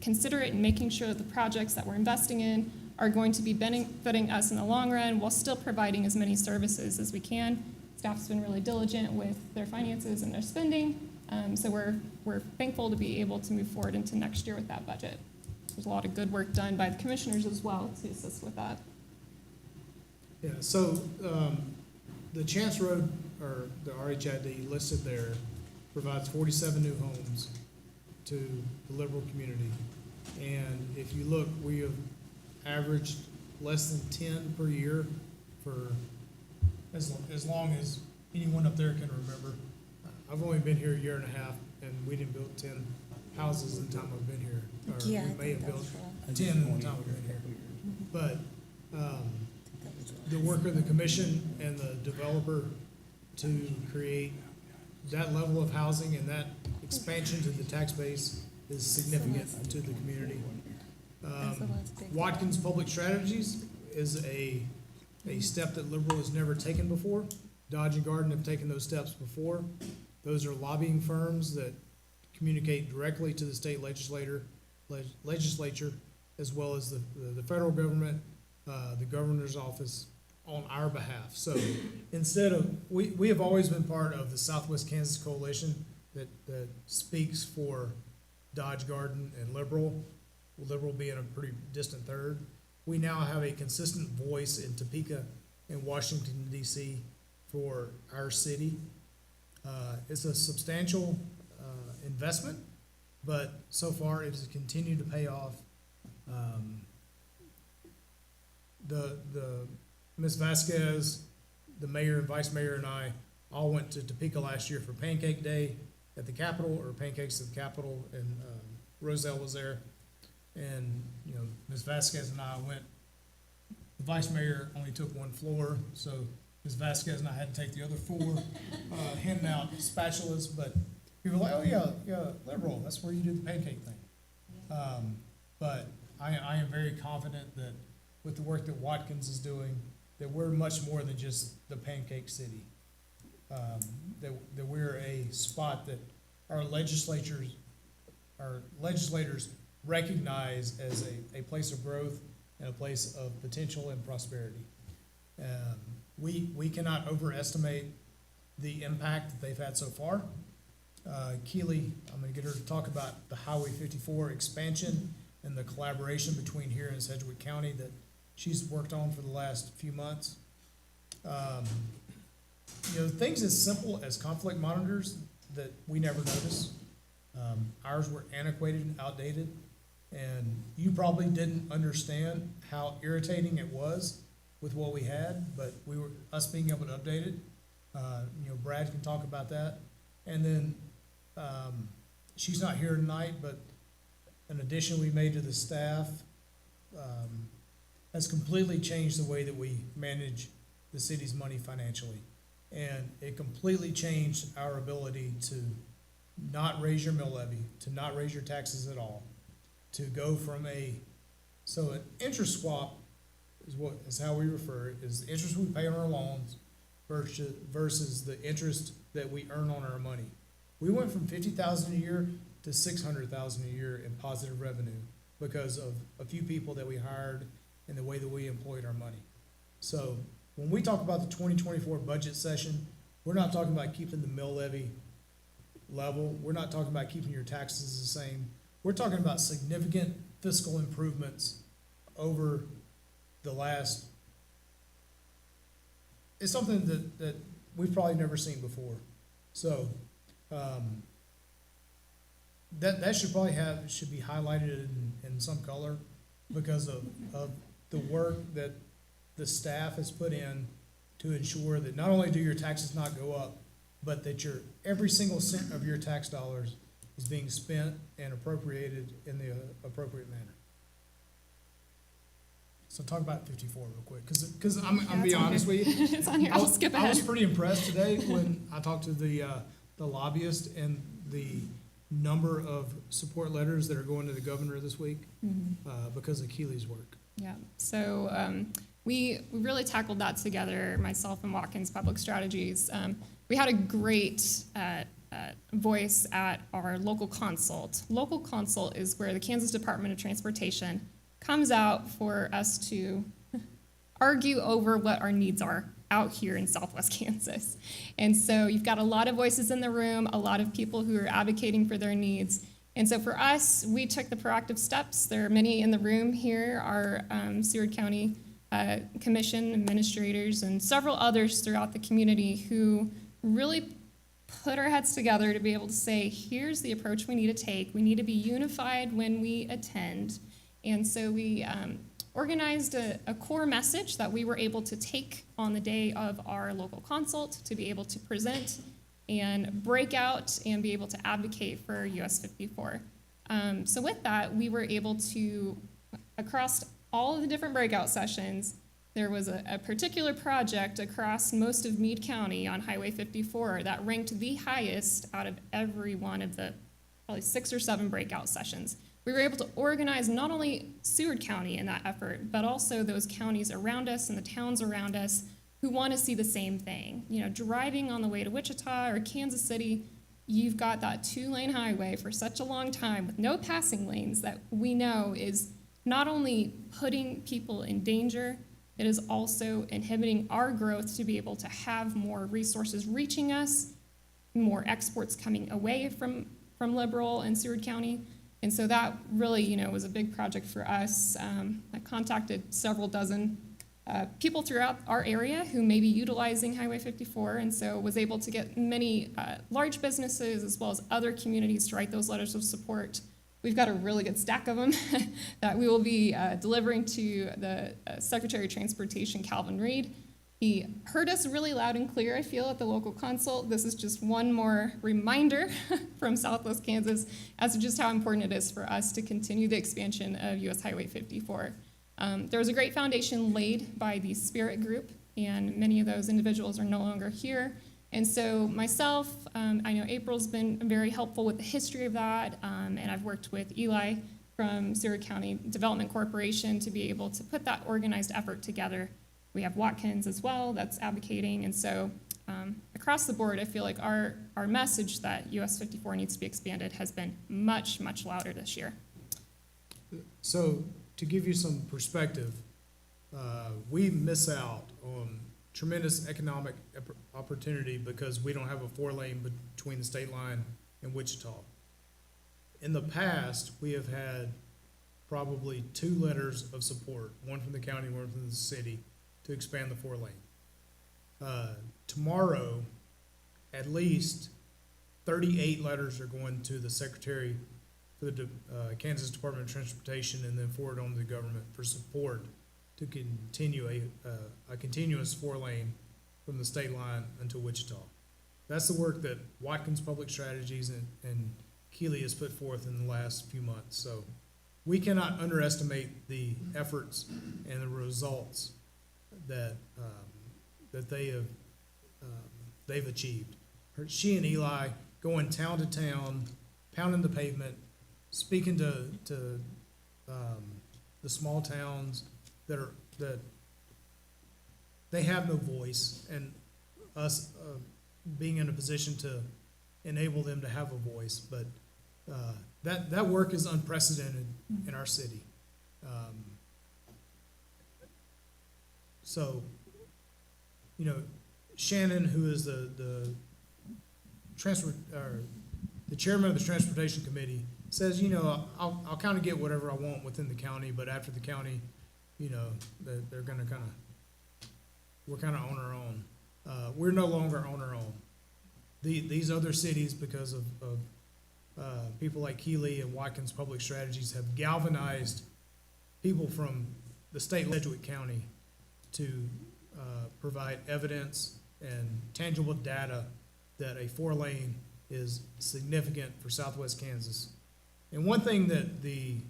considerate in making sure that the projects that we're investing in are going to be benefiting us in the long run while still providing as many services as we can. Staff's been really diligent with their finances and their spending, so we're thankful to be able to move forward into next year with that budget. There's a lot of good work done by the commissioners as well to assist with that.
Yeah, so the Chance Road, or the RHID listed there, provides 47 new homes to the Liberal community. And if you look, we have averaged less than 10 per year for as long as anyone up there can remember. I've only been here a year and a half, and we didn't build 10 houses in the time I've been here. Or
Yeah,
we
I
may
think
have built
that's
10 in the time I've been here. But the work of the commission and the developer to create that level of housing and that expansion to the tax base is significant to the community. Watkins Public Strategies is a step that Liberal has never taken before. Dodge and Garden have taken those steps before. Those are lobbying firms that communicate directly to the state legislature, as well as the federal government, the governor's office, on our behalf. So instead of, we have always been part of the Southwest Kansas Coalition that speaks for Dodge Garden and Liberal, Liberal being a pretty distant third. We now have a consistent voice in Topeka and Washington DC for our city. It's a substantial investment, but so far it has continued to pay off. The Ms. Vasquez, the mayor and vice mayor and I all went to Topeka last year for Pancake Day at the Capitol, or Pancakes at the Capitol, and Roselle was there. And, you know, Ms. Vasquez and I went, the vice mayor only took one floor, so Ms. Vasquez and I had to take the other four, handing out spatulas, but people were like, oh yeah, Liberal, that's where you do the pancake thing. But I am very confident that with the work that Watkins is doing, that we're much more than just the pancake city. That we're a spot that our legislators recognize as a place of growth and a place of potential and prosperity. We cannot overestimate the impact that they've had so far. Keely, I'm gonna get her to talk about the Highway 54 expansion and the collaboration between here and Sedgwick County that she's worked on for the last few months. You know, things as simple as conflict monitors that we never notice. Ours were antiquated and outdated, and you probably didn't understand how irritating it was with what we had, but us being able to update it. You know, Brad can talk about that. And then, she's not here tonight, but an addition we made to the staff, has completely changed the way that we manage the city's money financially. And it completely changed our ability to not raise your mill levy, to not raise your taxes at all, to go from so an interest swap is how we refer it, is the interest we pay on our loans versus the interest that we earn on our money. We went from $50,000 a year to $600,000 a year in positive revenue because of a few people that we hired and the way that we employed our money. So when we talk about the 2024 budget session, we're not talking about keeping the mill levy level. We're not talking about keeping your taxes the same. We're talking about significant fiscal improvements over the last, it's something that we've probably never seen before. So, that should be highlighted in some color because of the work that the staff has put in to ensure that not only do your taxes not go up, but that every single cent of your tax dollars is being spent and appropriated in the appropriate manner. So talk about 54 real quick, because I'm gonna be
it's on
honest
here.
with you.
It's on here. I'll skip
I was
ahead.
pretty impressed today when I talked to the lobbyist and the number of support letters that are going to the governor this week because of Keely's work.
Yeah, so we really tackled that together, myself and Watkins Public Strategies. We had a great voice at our local consult. Local consult is where the Kansas Department of Transportation comes out for us to argue over what our needs are out here in Southwest Kansas. And so you've got a lot of voices in the room, a lot of people who are advocating for their needs. And so for us, we took the proactive steps. There are many in the room here, our Seward County Commission administrators and several others throughout the community who really put our heads together to be able to say, here's the approach we need to take. We need to be unified when we attend. And so we organized a core message that we were able to take on the day of our local consult to be able to present and break out and be able to advocate for US 54. So with that, we were able to, across all of the different breakout sessions, there was a particular project across most of Meade County on Highway 54 that ranked the highest out of every one of the probably 6 or 7 breakout sessions. We were able to organize not only Seward County in that effort, but also those counties around us and the towns around us who want to see the same thing. You know, driving on the way to Wichita or Kansas City, you've got that 2-lane highway for such a long time with no passing lanes that we know is not only putting people in danger, it is also inhibiting our growth to be able to have more resources reaching us, more exports coming away from Liberal and Seward County. And so that really, was a big project for us. I contacted several dozen people throughout our area who may be utilizing Highway 54, and so was able to get many large businesses as well as other communities to write those letters of support. We've got a really good stack of them that we will be delivering to the Secretary of Transportation, Calvin Reed. He heard us really loud and clear, I feel, at the local consult. This is just one more reminder from Southwest Kansas as to just how important it is for us to continue the expansion of US Highway 54. There was a great foundation laid by the Spirit Group, and many of those individuals are no longer here. And so myself, I know April's been very helpful with the history of that, and I've worked with Eli from Seward County Development Corporation to be able to put that organized effort together. We have Watkins as well that's advocating, and so across the board, I feel like our message that US 54 needs to be expanded has been much, much louder this year.
So to give you some perspective, we miss out on tremendous economic opportunity because we don't have a 4-lane between the state line and Wichita. In the past, we have had probably 2 letters of support, one from the county, one from the city, to expand the 4-lane. Tomorrow, at least 38 letters are going to the Secretary for the Kansas Department of Transportation and then forward on to the government for support to continue a continuous 4-lane from the state line until Wichita. That's the work that Watkins Public Strategies and Keeley has put forth in the last few months. So we cannot underestimate the efforts and the results that they've achieved. She and Eli going town to town, pounding the pavement, speaking to the small towns that they have no voice, and us being in a position to enable them to have a voice. But that work is unprecedented in our city. So, Shannon, who is the chairman of the Transportation Committee, says, I'll kind of get whatever I want within the county, but after the county, they're going to we're kind of on our own. We're no longer on our own. These other cities, because of people like Keeley and Watkins Public Strategies, have galvanized people from the state of Sedgwick County to provide evidence and tangible data that a 4-lane is significant for Southwest Kansas. And one thing that the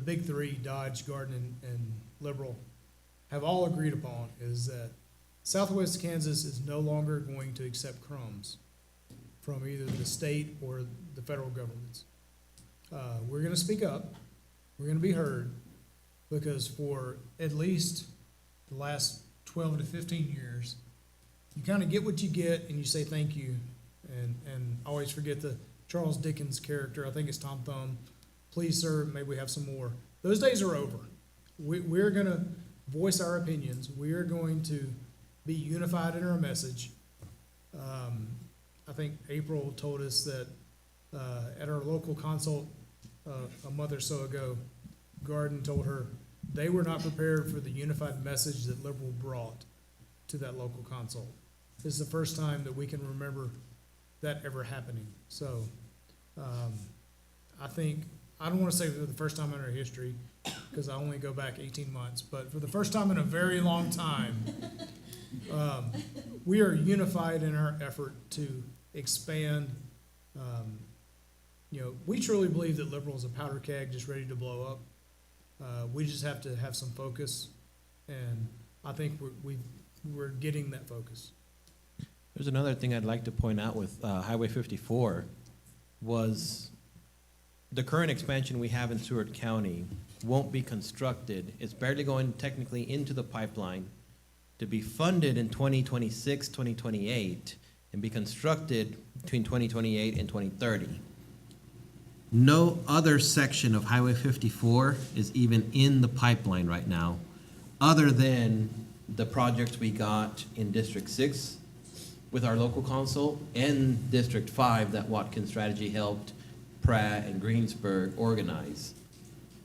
big three, Dodge, Garden, and Liberal, have all agreed upon is that Southwest Kansas is no longer going to accept crumbs from either the state or the federal governments. We're going to speak up. We're going to be heard, because for at least the last 12 to 15 years, you kind of get what you get and you say thank you. And I always forget the Charles Dickens character. I think it's Tom Thumb. Please, sir, may we have some more. Those days are over. We're going to voice our opinions. We are going to be unified in our message. I think April told us that at our local consult a month or so ago, Garden told her they were not prepared for the unified message that Liberal brought to that local consult. This is the first time that we can remember that ever happening. So I think, I don't want to say for the first time in our history, because I only go back 18 months, but for the first time in a very long time, we are unified in our effort to expand. We truly believe that Liberal is a powder keg just ready to blow up. We just have to have some focus, and I think we're getting that focus.
There's another thing I'd like to point out with Highway 54 was the current expansion we have in Seward County won't be constructed. It's barely going technically into the pipeline to be funded in 2026, 2028, and be constructed between 2028 and 2030. No other section of Highway 54 is even in the pipeline right now. other than the projects we got in District 6 with our local council and District 5 that Watkins Strategy helped Pratt and Greensburg organize.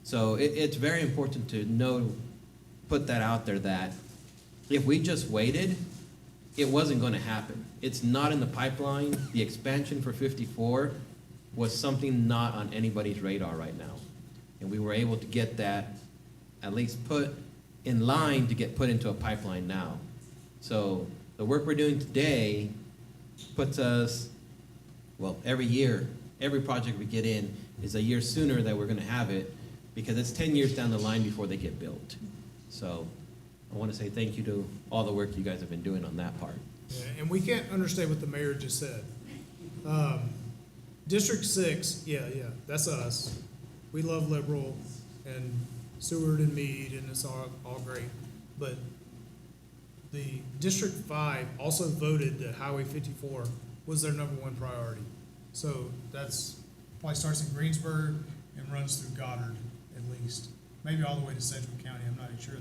So it's very important to put that out there, that if we just waited, it wasn't gonna happen. It's not in the pipeline. The expansion for 54 was something not on anybody's radar right now. And we were able to get that at least put in line to get put into a pipeline now. So the work we're doing today puts us, well, every year, every project we get in is a year sooner that we're gonna have it, because it's 10 years down the line before they get built. So I wanna say thank you to all the work you guys have been doing on that part.
Yeah, and we can't understate what the mayor just said. District 6, yeah, that's us. We love Liberal and Seward and Meade, and it's all great. But the District 5 also voted that Highway 54 was their number one priority. So that's probably starts in Greensburg and runs through Goddard at least. Maybe all the way to Sedgwick County, I'm not even sure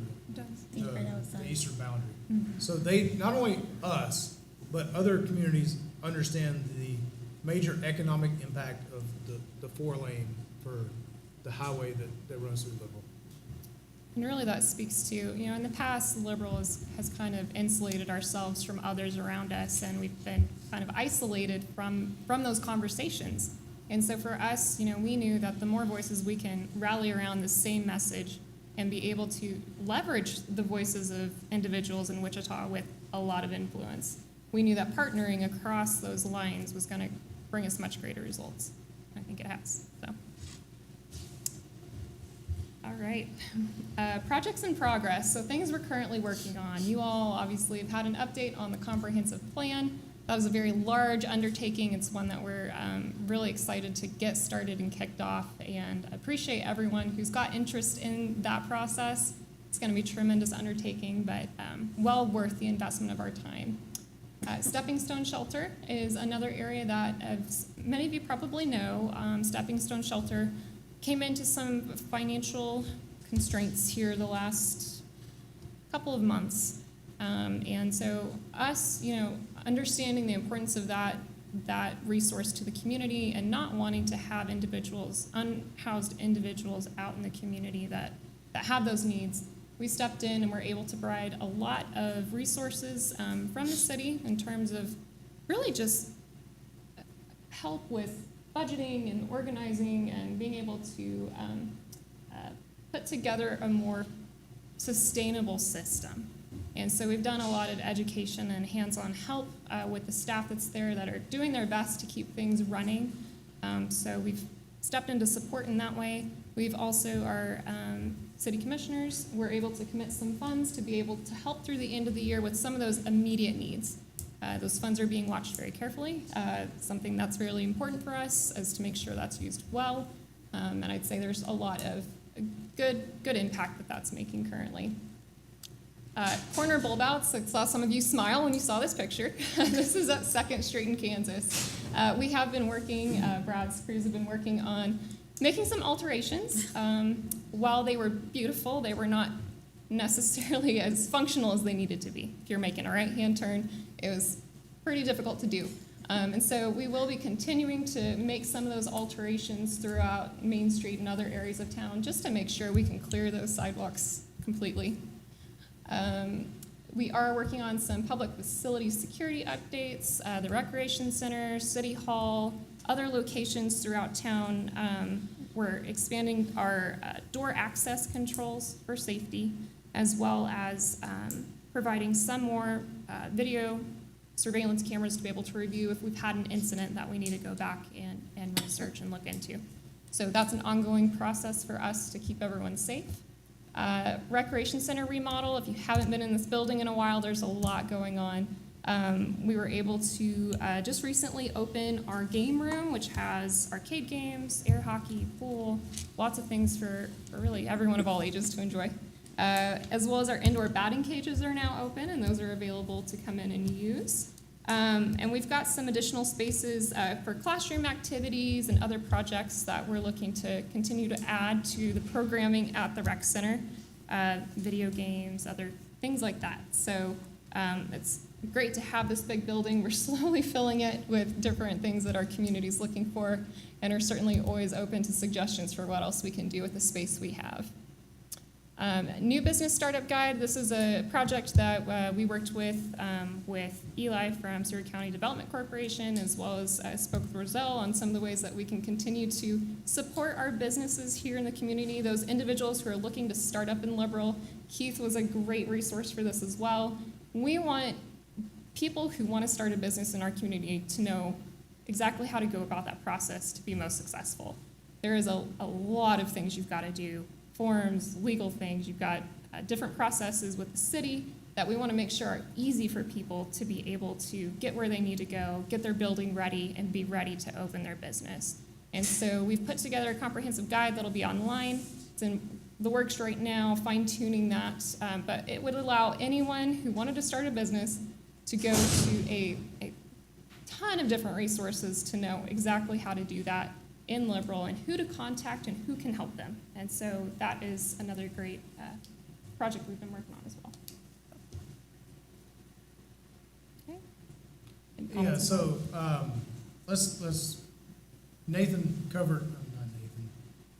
the eastern boundary. So they, not only us, but other communities understand the major economic impact of the 4-lane for the highway that runs through Liberal.
And really that speaks to, you know, in the past, Liberal has kind of insulated ourselves from others around us, and we've been kind of isolated from those conversations. And so for us, you know, we knew that the more voices we can rally around the same message and be able to leverage the voices of individuals in Wichita with a lot of influence, we knew that partnering across those lines was going to bring us much greater results. I think it has, so. All right, projects in progress, so things we're currently working on. You all obviously have had an update on the comprehensive plan. That was a very large undertaking. It's one that we're really excited to get started and kicked off, and appreciate everyone who's got interest in that process. It's gonna be a tremendous undertaking, but well worth the investment of our time. Stepping Stone Shelter is another area that, as many of you probably know, Stepping Stone Shelter came into some financial constraints here the last couple of months. And so us, you know, understanding the importance of that resource to the community and not wanting to have individuals, unhoused individuals out in the community that have those needs, we stepped in and were able to provide a lot of resources from the city in terms of really just help with budgeting and organizing and being able to put together a more sustainable system. And so we've done a lot of education and hands-on help with the staff that's there that are doing their best to keep things running. So we've stepped into support in that way. We've also, our city commissioners were able to commit some funds to be able to help through the end of the year with some of those immediate needs. Those funds are being watched very carefully. Something that's really important for us is to make sure that's used well. And I'd say there's a lot of good impact that's making currently. Corner bulb outs, I saw some of you smile when you saw this picture. This is at 2nd Street in Kansas. We have been working, Brad's crews have been working on making some alterations. While they were beautiful, they were not necessarily as functional as they needed to be. If you're making a right-hand turn, it was pretty difficult to do. And so we will be continuing to make some of those alterations throughout Main Street and other areas of town just to make sure we can clear those sidewalks completely. We are working on some public facility security updates, the Recreation Center, City Hall, other locations throughout town. We're expanding our door access controls for safety, as well as providing some more video surveillance cameras to be able to review if we've had an incident that we need to go back and research and look into. So that's an ongoing process for us to keep everyone safe. Recreation Center remodel, if you haven't been in this building in a while, there's a lot going on. We were able to just recently open our game room, which has arcade games, air hockey, pool, lots of things for really everyone of all ages to enjoy. As well as our indoor batting cages are now open, and those are available to come in and use. And we've got some additional spaces for classroom activities and other projects that we're looking to continue to add to the programming at the rec center. video games, other things like that. So it's great to have this big building. We're slowly filling it with different things that our community is looking for, and are certainly always open to suggestions for what else we can do with the space we have. New Business Startup Guide. This is a project that we worked with Eli from Seward County Development Corporation, as well as I spoke with Roselle on some of the ways that we can continue to support our businesses here in the community, those individuals who are looking to start up in Liberal. Keith was a great resource for this as well. We want people who want to start a business in our community to know exactly how to go about that process to be most successful. There is a lot of things you've got to do, forms, legal things. You've got different processes with the city that we want to make sure are easy for people to be able to get where they need to go, get their building ready, and be ready to open their business. And so we've put together a comprehensive guide that'll be online. It's in the works right now, fine-tuning that, but it would allow anyone who wanted to start a business to go to a ton of different resources to know exactly how to do that in Liberal and who to contact and who can help them. And so that is another great project we've been working on as well. Okay. Any
Yeah,
comments?
so, let's, Nathan covered, not Nathan,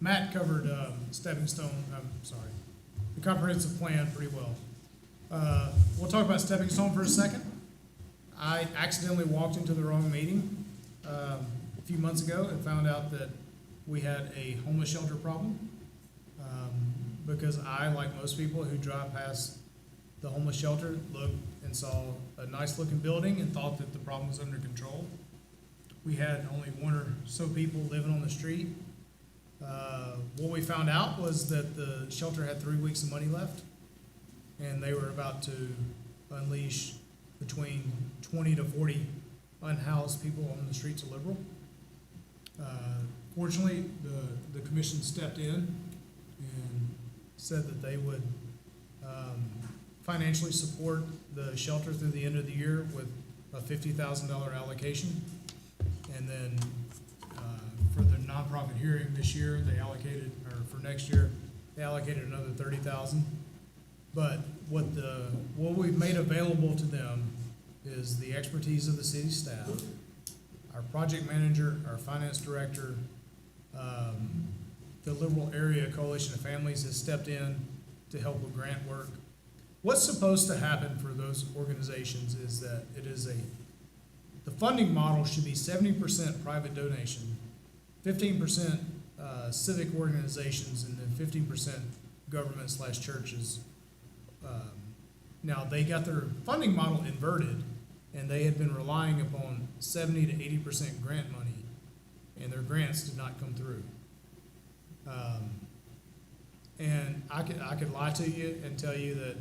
Matt covered, Stepping Stone, I'm sorry, the comprehensive plan pretty well. We'll talk about Stepping Stone for a second. I accidentally walked into the wrong meeting, a few months ago and found out that we had a homeless shelter problem. Because I, like most people who drive past the homeless shelter, looked and saw a nice looking building and thought that the problem was under control. We had only one or so people living on the street. What we found out was that the shelter had 3 weeks of money left, and they were about to unleash between 20 to 40 unhoused people on the streets of Liberal. Fortunately, the commission stepped in and said that they would financially support the shelter through the end of the year with a $50,000 allocation. And then for the nonprofit hearing this year, they allocated, or for next year, they allocated another $30,000. But what we've made available to them is the expertise of the city staff, our project manager, our finance director, the Liberal Area Coalition of Families has stepped in to help with grant work. What's supposed to happen for those organizations is that the funding model should be 70% private donation, 15% civic organizations, and then 15% government/churches. Now, they got their funding model inverted, and they had been relying upon 70 to 80% grant money, and their grants did not come through. And I could lie to you and tell you that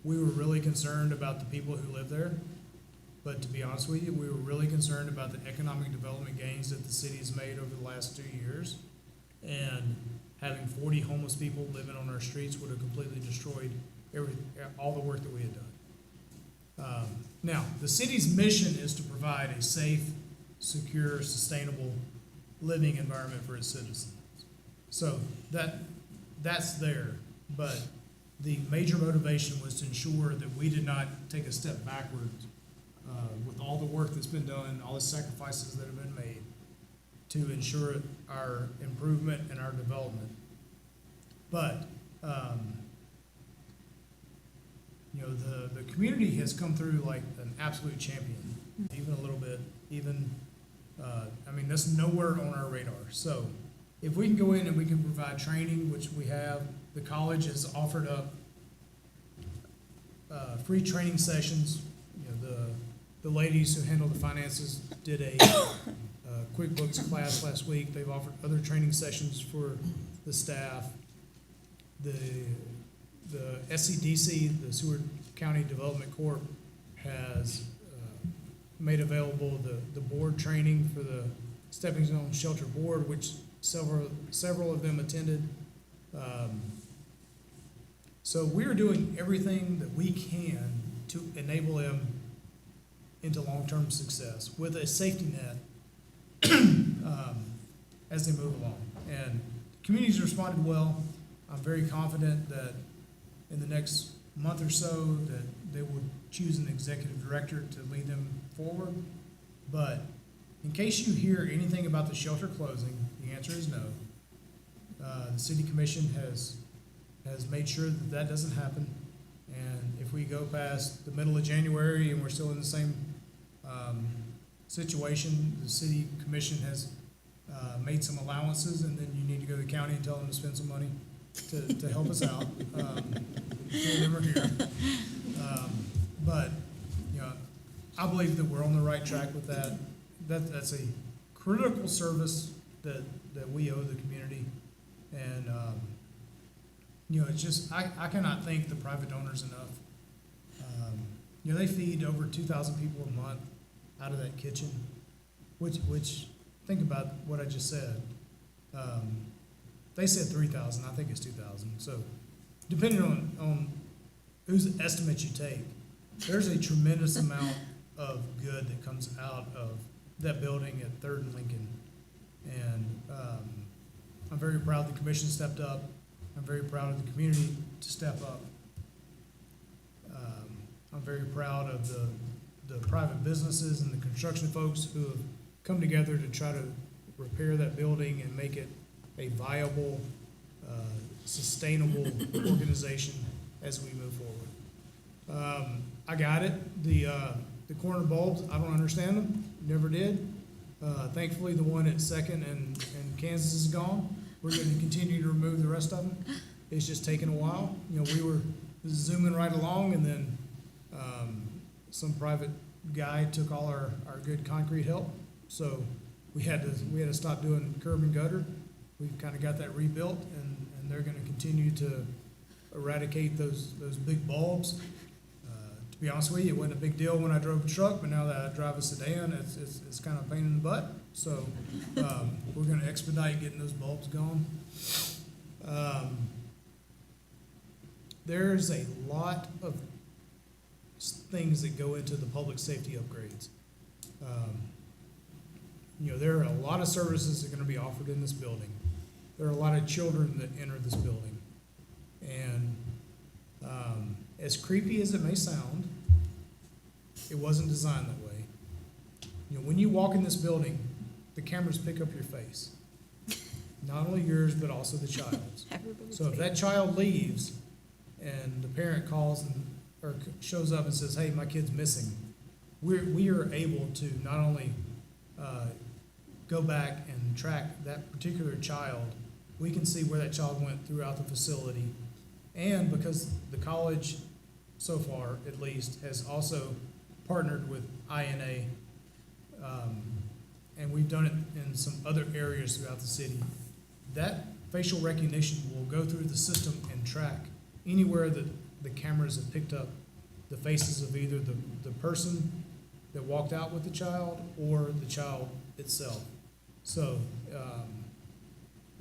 we were really concerned about the people who live there. But to be honest with you, we were really concerned about the economic development gains that the city has made over the last 2 years. And having 40 homeless people living on our streets would have completely destroyed all the work that we had done. Now, the city's mission is to provide a safe, secure, sustainable living environment for its citizens. So that's there, but the major motivation was to ensure that we did not take a step backwards with all the work that's been done, all the sacrifices that have been made to ensure our improvement and our development. But the community has come through like an absolute champion, even a little bit, that's nowhere on our radar. So if we can go in and we can provide training, which we have, the college has offered up free training sessions. The ladies who handle the finances did a QuickBooks class last week. They've offered other training sessions for the staff. The SCDC, the Seward County Development Corp, has made available the board training for the Stepping Stone Shelter Board, which several of them attended. So we're doing everything that we can to enable them into long-term success with a safety net as they move along. And the community's responded well. I'm very confident that in the next month or so, that they will choose an executive director to lead them forward. But in case you hear anything about the shelter closing, the answer is no. The city commission has made sure that that doesn't happen. And if we go past the middle of January and we're still in the same situation, the city commission has made some allowances, and then you need to go to the county and tell them to spend some money to help us out. Until they were here. But, you know, I believe that we're on the right track with that. That's a critical service that we owe the community. And, you know, it's just, I cannot thank the private donors enough. You know, they feed over 2,000 people a month out of that kitchen, which think about what I just said. They said 3,000, I think it's 2,000. So depending on whose estimate you take, there's a tremendous amount of good that comes out of that building at Third and Lincoln. And I'm very proud the commission stepped up. I'm very proud of the community to step up. I'm very proud of the private businesses and the construction folks who have come together to try to repair that building and make it a viable, sustainable organization as we move forward. I got it. The corner bulbs, I don't understand them. Never did. Thankfully, the one at Second and Kansas is gone. We're going to continue to remove the rest of them. It's just taken a while. You know, we were zooming right along, and then some private guy took all our good concrete help. So we had to stop doing curb and gutter. We've kind of got that rebuilt, and they're going to continue to eradicate those big bulbs. To be honest with you, it wasn't a big deal when I drove a truck, but now that I drive a sedan, it's kind of a pain in the butt. So we're going to expedite getting those bulbs gone. There's a lot of things that go into the public safety upgrades. You know, there are a lot of services that are going to be offered in this building. There are a lot of children that enter this building. And as creepy as it may sound, it wasn't designed that way. You know, when you walk in this building, the cameras pick up your face. Not only yours, but also the child's. So if that child leaves and the parent calls or shows up and says, hey, my kid's missing, we are able to not only go back and track that particular child, we can see where that child went throughout the facility. And because the college, so far at least, has also partnered with INA, and we've done it in some other areas throughout the city, that facial recognition will go through the system and track anywhere that the cameras have picked up the faces of either the person that walked out with the child or the child itself. So,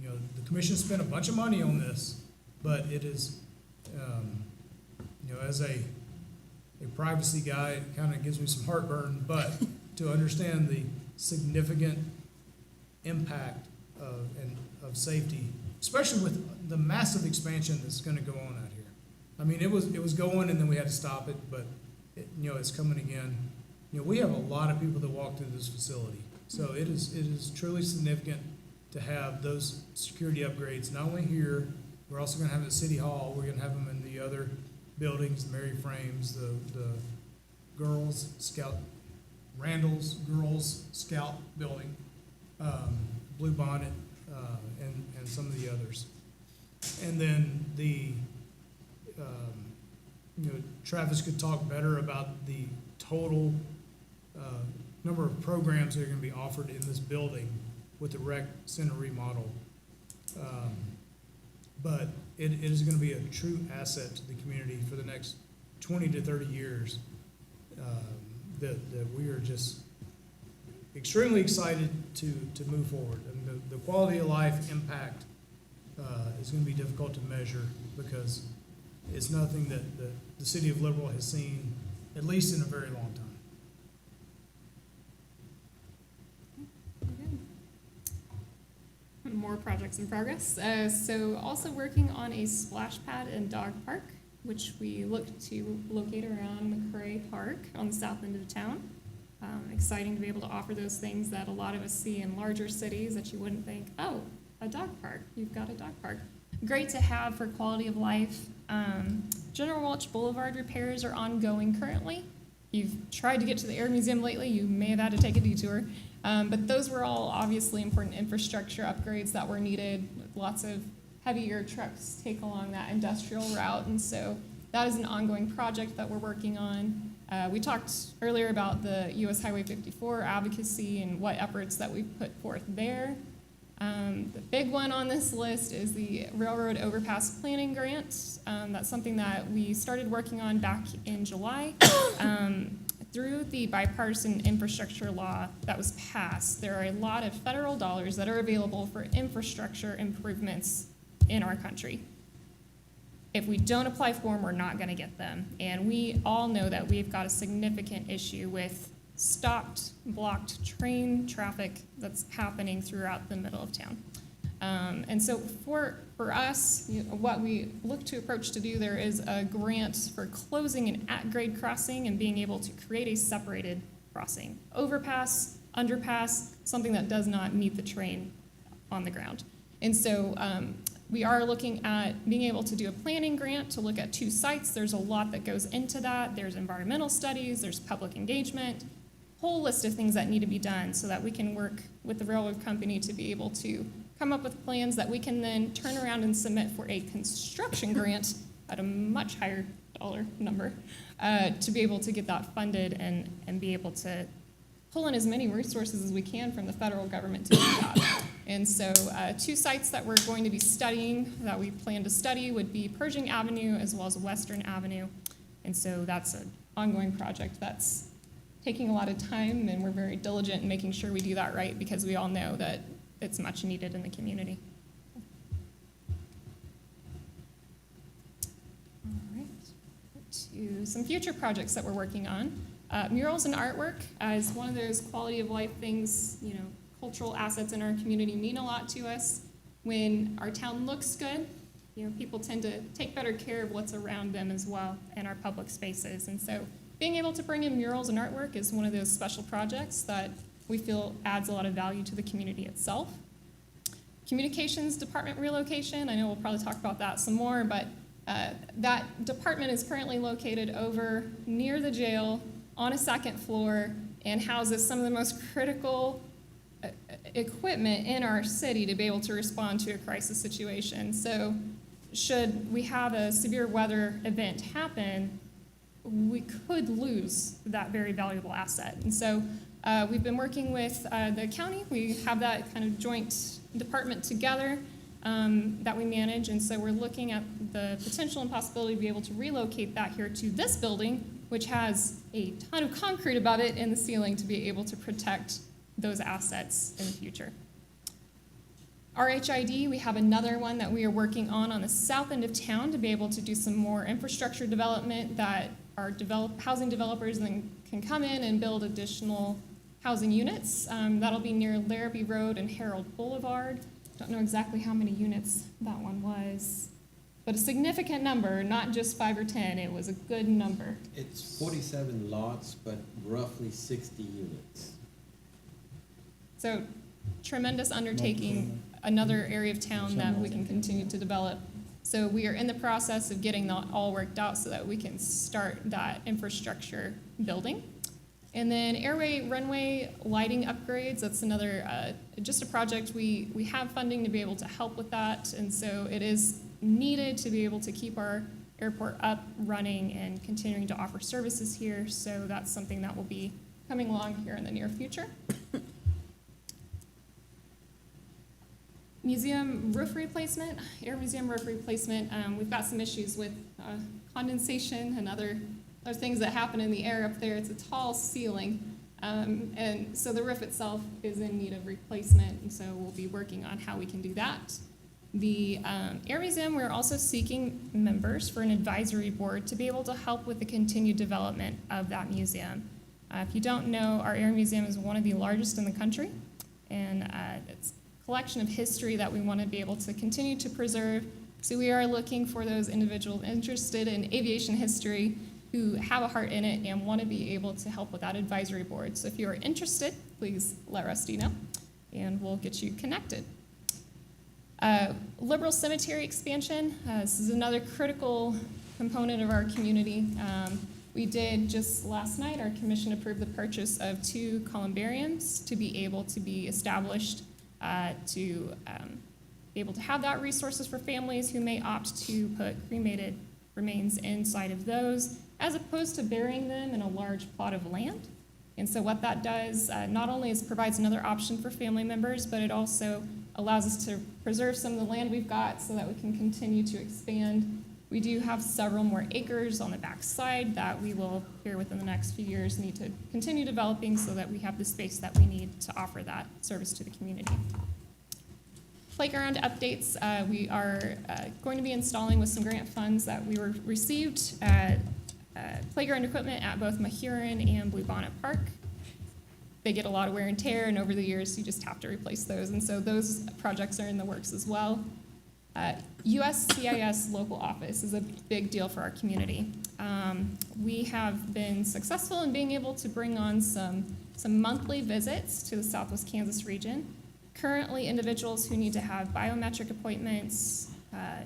you know, the commission spent a bunch of money on this, but it is, you know, as a privacy guy, it kind of gives me some heartburn, but to understand the significant impact of safety, especially with the massive expansion that's going to go on out here. I mean, it was going, and then we had to stop it, but you know, it's coming again. You know, we have a lot of people that walk through this facility, so it is truly significant to have those security upgrades. Not only here, we're also going to have them at City Hall. We're going to have them in the other buildings, the Mary Frames, the Girls Scout, Randall's Girls Scout building, Blue Bonnet, and some of the others. And then you know, Travis could talk better about the total number of programs that are going to be offered in this building with the rec center remodel. But it is going to be a true asset to the community for the next 20 to 30 years that we are just extremely excited to move forward. And the quality of life impact is going to be difficult to measure because it's nothing that the city of Liberal has seen, at least in a very long time.
more projects in progress. So also working on a splash pad and dog park, which we look to locate around McRae Park on the south end of town. Exciting to be able to offer those things that a lot of us see in larger cities that you wouldn't think, oh, a dog park, you've got a dog park. Great to have for quality of life. General Welch Boulevard repairs are ongoing currently. You've tried to get to the Air Museum lately, you may have had to take a detour. But those were all obviously important infrastructure upgrades that were needed. Lots of heavier trucks take along that industrial route, and so that is an ongoing project that we're working on. We talked earlier about the US Highway 54 advocacy and what efforts that we've put forth there. The big one on this list is the Railroad Overpass Planning Grant. That's something that we started working on back in July. Through the bipartisan infrastructure law that was passed, there are a lot of federal dollars that are available for infrastructure improvements in our country. If we don't apply for them, we're not going to get them. And we all know that we've got a significant issue with stopped, blocked train traffic that's happening throughout the middle of town. And so for us, what we look to approach to do there is a grant for closing an at-grade crossing and being able to create a separated crossing. Overpass, underpass, something that does not meet the train on the ground. And so we are looking at being able to do a planning grant to look at 2 sites. There's a lot that goes into that. There's environmental studies, there's public engagement, whole list of things that need to be done so that we can work with the railroad company to be able to come up with plans that we can then turn around and submit for a construction grant at a much higher dollar number to be able to get that funded and be able to pull in as many resources as we can from the federal government to do that. And so 2 sites that we're going to be studying, that we plan to study, would be Pershing Avenue as well as Western Avenue. And so that's an ongoing project that's taking a lot of time, and we're very diligent in making sure we do that right because we all know that it's much needed in the community. All right, to some future projects that we're working on. Murals and artwork is one of those quality of life things, cultural assets in our community mean a lot to us. When our town looks good, people tend to take better care of what's around them as well in our public spaces. And so being able to bring in murals and artwork is one of those special projects that we feel adds a lot of value to the community itself. Communications department relocation, I know we'll probably talk about that some more, but that department is currently located over near the jail on a 2nd floor and houses some of the most critical equipment in our city to be able to respond to a crisis situation. So should we have a severe weather event happen, we could lose that very valuable asset. And so we've been working with the county. We have that kind of joint department together that we manage, and so we're looking at the potential and possibility to be able to relocate that here to this building, which has a ton of concrete above it in the ceiling to be able to protect those assets in the future. RHID, we have another one that we are working on the south end of town to be able to do some more infrastructure development that our housing developers then can come in and build additional housing units. That'll be near Larrabee Road and Harold Boulevard. Don't know exactly how many units that one was, but a significant number, not just 5 or 10. It was a good number.
It's 47 lots, but roughly 60 units.
So tremendous undertaking, another area of town that we can continue to develop. So we are in the process of getting that all worked out so that we can start that infrastructure building. And then airway, runway, lighting upgrades, that's another, just a project we have funding to be able to help with that. And so it is needed to be able to keep our airport up, running, and continuing to offer services here. So that's something that will be coming along here in the near future. Museum roof replacement, Air Museum roof replacement. We've got some issues with condensation and other things that happen in the air up there. It's a tall ceiling, and so the roof itself is in need of replacement, and so we'll be working on how we can do that. The Air Museum, we're also seeking members for an advisory board to be able to help with the continued development of that museum. If you don't know, our Air Museum is one of the largest in the country, and it's collection of history that we want to be able to continue to preserve. So we are looking for those individuals interested in aviation history who have a heart in it and want to be able to help with that advisory board. So if you are interested, please let Rusty know, and we'll get you connected. Liberal Cemetery expansion. This is another critical component of our community. We did just last night, our commission approved the purchase of 2 columbariums to be able to be established to be able to have that resources for families who may opt to put cremated remains inside of those, as opposed to burying them in a large plot of land. And so what that does, not only is provides another option for family members, but it also allows us to preserve some of the land we've got so that we can continue to expand. We do have several more acres on the back side that we will, here within the next few years, need to continue developing so that we have the space that we need to offer that service to the community. Playground updates. We are going to be installing with some grant funds that we received playground equipment at both Mahuron and Bluebonnet Park. They get a lot of wear and tear, and over the years, you just have to replace those. And so those projects are in the works as well. USCIS local office is a big deal for our community. We have been successful in being able to bring on some monthly visits to the Southwest Kansas region. Currently, individuals who need to have biometric appointments,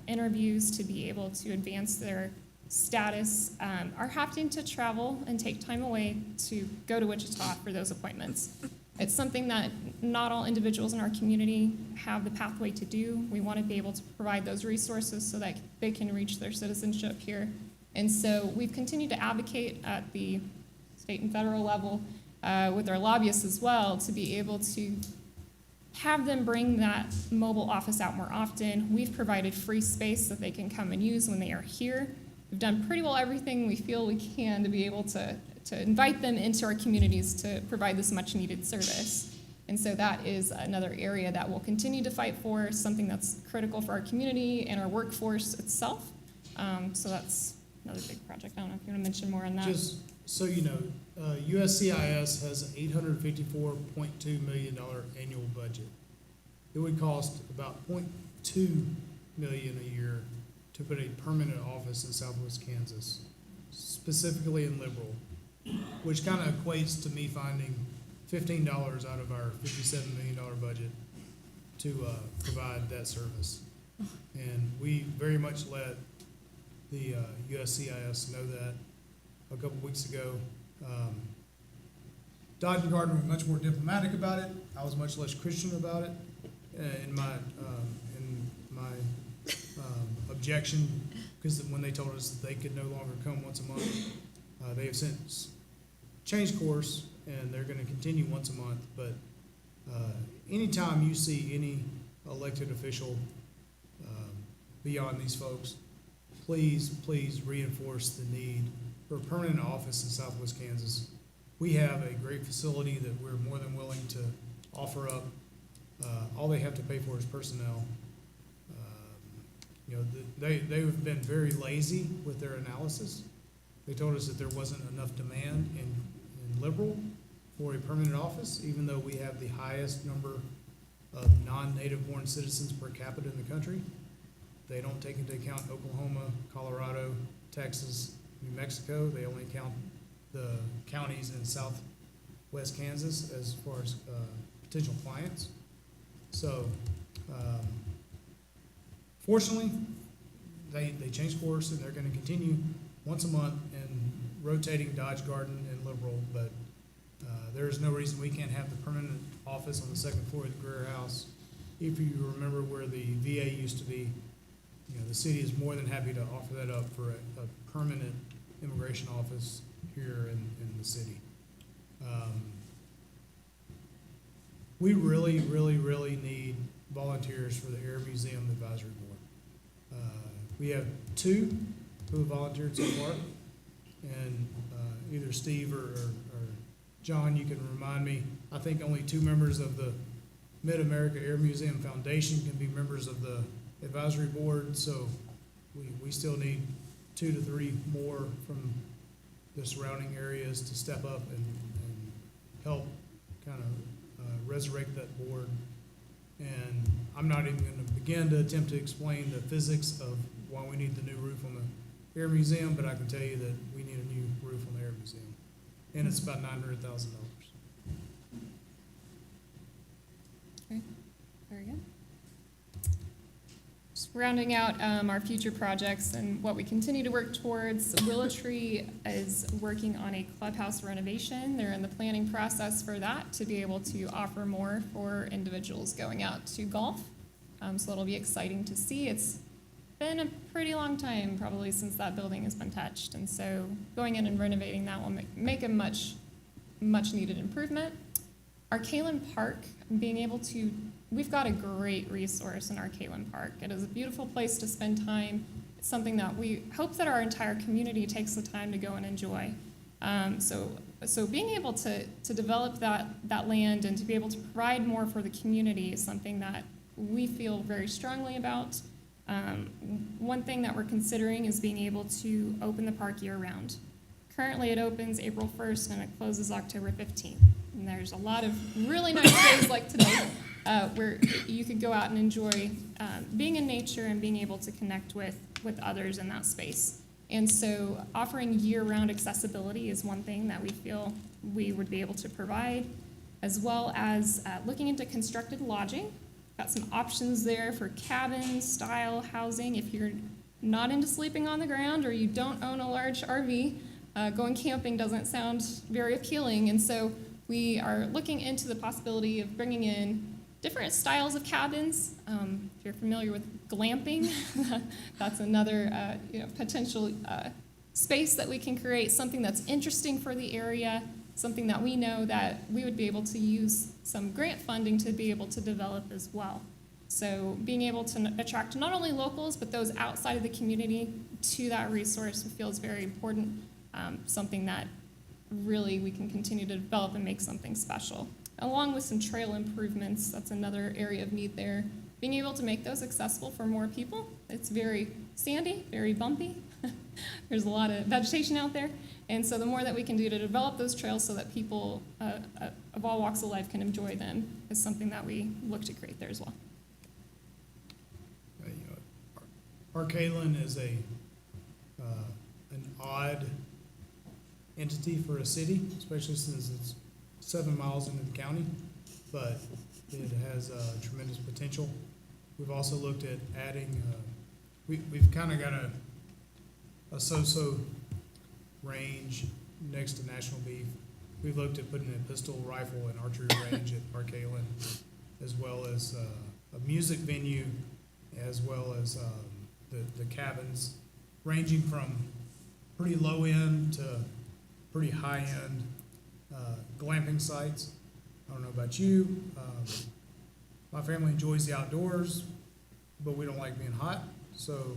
interviews to be able to advance their status are having to travel and take time away to go to Wichita for those appointments. It's something that not all individuals in our community have the pathway to do. We want to be able to provide those resources so that they can reach their citizenship here. And so we've continued to advocate at the state and federal level with our lobbyists as well to be able to have them bring that mobile office out more often. We've provided free space that they can come and use when they are here. We've done pretty well everything we feel we can to be able to invite them into our communities to provide this much needed service. And so that is another area that we'll continue to fight for, something that's critical for our community and our workforce itself. So that's another big project. I don't know if you want to mention more on that.
Just so you know, USCIS has an $854.2 million annual budget. It would cost about $0.2 million a year to put a permanent office in Southwest Kansas, specifically in Liberal, which kind of equates to me finding $15 out of our $57 million budget to provide that service. And we very much let the USCIS know that a couple weeks ago. Dodge and Gardner were much more diplomatic about it. I was much less Christian about it in my objection, because when they told us that they could no longer come once a month, they have since changed course and they're going to continue once a month. But anytime you see any elected official beyond these folks, please reinforce the need for a permanent office in Southwest Kansas. We have a great facility that we're more than willing to offer up. All they have to pay for is personnel. They've been very lazy with their analysis. They told us that there wasn't enough demand in Liberal for a permanent office, even though we have the highest number of non-native born citizens per capita in the country. They don't take into account Oklahoma, Colorado, Texas, New Mexico. They only count the counties in Southwest Kansas as far as potential clients. So, fortunately, they changed course and they're going to continue once a month and rotating Dodge Garden and Liberal. But there is no reason we can't have the permanent office on the second floor of the Greer House. If you remember where the VA used to be, the city is more than happy to offer that up for a permanent immigration office here in the city. We really need volunteers for the Air Museum Advisory Board. We have 2 who have volunteered so far, and either Steve or John, you can remind me, I think only 2 members of the Mid-America Air Museum Foundation can be members of the advisory board, so we still need 2 to 3 more from the surrounding areas to step up and help kind of resurrect that board. And I'm not even gonna begin to attempt to explain the physics of why we need the new roof on the Air Museum, but I can tell you that we need a new roof on the Air Museum. And it's about $900,000.
Okay, very good. Just rounding out our future projects and what we continue to work towards, Willow Tree is working on a clubhouse renovation. They're in the planning process for that to be able to offer more for individuals going out to golf. So that'll be exciting to see. It's been a pretty long time, probably since that building has been touched. And so going in and renovating that will make a much needed improvement. Our Kalen Park, being able to, we've got a great resource in our Kalen Park. It is a beautiful place to spend time. It's something that we hope that our entire community takes the time to go and enjoy. So being able to develop that land and to be able to provide more for the community is something that we feel very strongly about. One thing that we're considering is being able to open the park year-round. Currently, it opens April 1st and it closes October 15th. And there's a lot of really nice days like today where you could go out and enjoy being in nature and being able to connect with others in that space. And so offering year-round accessibility is one thing that we feel we would be able to provide, as well as looking into constructed lodging. Got some options there for cabin-style housing. If you're not into sleeping on the ground or you don't own a large RV, going camping doesn't sound very appealing. And so we are looking into the possibility of bringing in different styles of cabins. If you're familiar with glamping, that's another potential space that we can create, something that's interesting for the area, something that we know that we would be able to use some grant funding to be able to develop as well. So being able to attract not only locals, but those outside of the community to that resource feels very important, something that really we can continue to develop and make something special. Along with some trail improvements, that's another area of need there. Being able to make those accessible for more people. It's very sandy, very bumpy. There's a lot of vegetation out there. And so the more that we can do to develop those trails so that people of all walks of life can enjoy them is something that we look to create there as well.
Arcalen is an odd entity for a city, especially since it's 7 miles into the county, but it has tremendous potential. We've also looked at adding, we've kind of got a so-so range next to National Beef. We've looked at putting a pistol, rifle, and archery range at Arcalen, as well as a music venue, as well as the cabins, ranging from pretty low end to pretty high end glamping sites. I don't know about you. My family enjoys the outdoors, but we don't like being hot. So,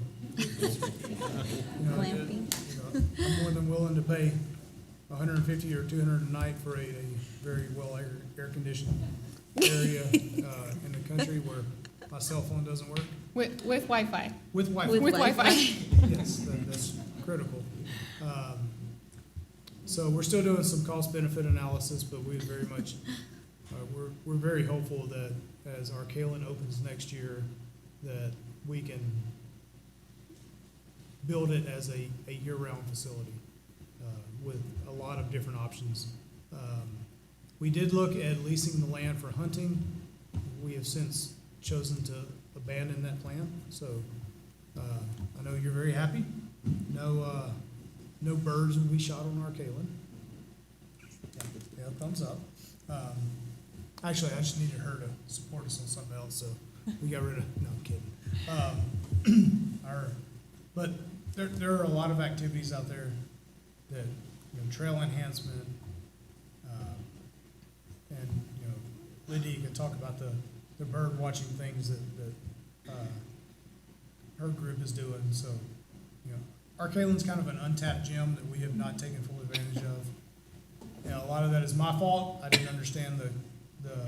Glamping.
I'm more than willing to pay $150 or $200 a night for a very well air conditioned area in the country where my cell phone doesn't work.
With Wi-Fi.
With Wi-Fi.
With
With Wi-Fi.
Yes, that's critical. So we're still doing some cost-benefit analysis, but we very much, we're very hopeful that as Arcalen opens next year, that we can build it as a year-round facility with a lot of different options. We did look at leasing the land for hunting. We have since chosen to abandon that plan. So I know you're very happy. No birds will be shot on Arcalen. Yeah, thumbs up. Actually, I just needed her to support us on something else, so we got rid of. No, I'm kidding. But there are a lot of activities out there that trail enhancement, and Lydia can talk about the bird watching things that her group is doing. So Arcalen's kind of an untapped gem that we have not taken full advantage of. A lot of that is my fault. I didn't understand the